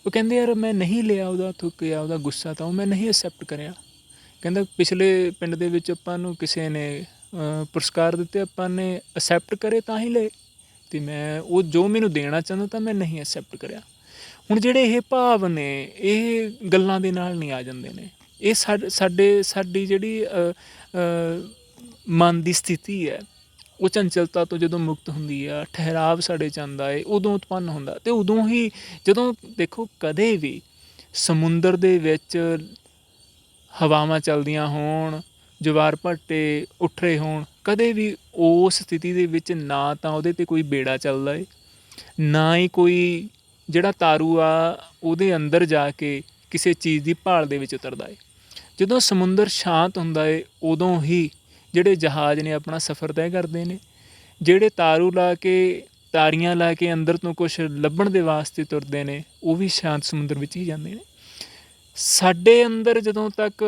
ਉਹ ਕਹਿੰਦੇ ਯਾਰ ਮੈਂ ਨਹੀਂ ਲਿਆ ਉਹਦਾ ਥੁੱਕਿਆ, ਉਹਦਾ ਗੁੱਸਾ ਤਾਂ ਉਹ ਮੈਂ ਨਹੀਂ ਐਕਸੈਪਟ ਕਰਿਆ। ਕਹਿੰਦਾ ਪਿਛਲੇ ਪਿੰਡ ਦੇ ਵਿੱਚ ਆਪਾਂ ਨੂੰ ਕਿਸੇ ਨੇ ਪੁਰਸਕਾਰ ਦਿੱਤੇ, ਆਪਾਂ ਨੇ ਐਕਸੈਪਟ ਕਰੇ ਤਾਂ ਹੀ ਲਏ, ਅਤੇ ਮੈਂ ਉਹ ਜੋ ਮੈਨੂੰ ਦੇਣਾ ਚਾਹੁੰਦਾ ਤਾਂ ਮੈਂ ਨਹੀਂ ਐਕਸੈਪਟ ਕਰਿਆ। ਹੁਣ ਜਿਹੜੇ ਇਹ ਭਾਵ ਨੇ ਇਹ ਗੱਲਾਂ ਦੇ ਨਾਲ ਨਹੀਂ ਆ ਜਾਂਦੇ ਨੇ, ਇਹ ਸਾਡੀ ਜਿਹੜੀ ਮਨ ਦੀ ਸਥਿਤੀ ਹੈ ਉਹ ਚੰਚਲਤਾ ਤੋਂ ਜਦੋਂ ਮੁਕਤ ਹੁੰਦੀ ਆ, ਠਹਿਰਾਵ ਸਾਡੇ 'ਚ ਆਉਂਦਾ ਹੈ, ਉਦੋਂ ਉਤਪੰਨ ਹੁੰਦਾ। ਅਤੇ ਉਦੋਂ ਹੀ ਜਦੋਂ ਦੇਖੋ ਕਦੇ ਵੀ ਸਮੁੰਦਰ ਦੇ ਵਿੱਚ ਹਵਾਵਾਂ ਚੱਲਦੀਆਂ ਹੋਣ, ਜਵਾਰ ਭਾਟੇ ਉੱਠ ਰਹੇ ਹੋਣ, ਕਦੇ ਵੀ ਉਸ ਸਥਿਤੀ ਦੇ ਵਿੱਚ ਨਾ ਤਾਂ ਉਹਦੇ 'ਤੇ ਕੋਈ ਬੇੜਾ ਚੱਲਦਾ ਹੈ, ਨਾ ਹੀ ਕੋਈ ਜਿਹੜਾ ਤਾਰੂ ਆ ਉਹਦੇ ਅੰਦਰ ਜਾ ਕੇ ਕਿਸੇ ਚੀਜ਼ ਦੀ ਭਾਲ ਦੇ ਵਿੱਚ ਉਤਰਦਾ ਹੈ। ਜਦੋਂ ਸਮੁੰਦਰ ਸ਼ਾਂਤ ਹੁੰਦਾ ਹੈ ਉਦੋਂ ਹੀ ਜਿਹੜੇ ਜਹਾਜ਼ ਨੇ ਆਪਣਾ ਸਫ਼ਰ ਤੈਅ ਕਰਦੇ ਨੇ, ਜਿਹੜੇ ਤਾਰੀਆਂ ਲਾ ਕੇ ਅੰਦਰ ਤੋਂ ਕੁਛ ਲੱਭਣ ਦੇ ਵਾਸਤੇ ਤੁਰਦੇ ਨੇ ਉਹ ਵੀ ਸ਼ਾਂਤ ਸਮੁੰਦਰ ਵਿੱਚ ਹੀ ਜਾਂਦੇ ਨੇ। ਸਾਡੇ ਅੰਦਰ ਜਦੋਂ ਤੱਕ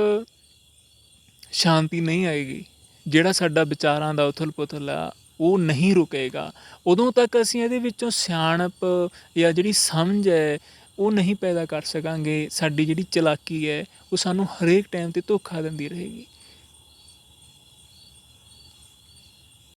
ਸ਼ਾਂਤੀ ਨਹੀਂ ਆਏਗੀ, ਜਿਹੜਾ ਸਾਡਾ ਵਿਚਾਰਾਂ ਦਾ ਉਥਲ ਪੁਥਲ ਆ ਉਹ ਨਹੀਂ ਰੁਕੇਗਾ, ਉਦੋਂ ਤੱਕ ਅਸੀਂ ਇਹਦੇ ਵਿੱਚੋਂ ਸਿਆਣਪ ਜਾਂ ਜਿਹੜੀ ਸਮਝ ਹੈ ਉਹ ਨਹੀਂ ਪੈਦਾ ਕਰ ਸਕਾਂਗੇ। ਸਾਡੀ ਜਿਹੜੀ ਚਲਾਕੀ ਹੈ ਉਹ ਸਾਨੂੰ ਹਰੇਕ ਟਾਈਮ 'ਤੇ ਧੋਖਾ ਦਿੰਦੀ ਰਹੇਗੀ।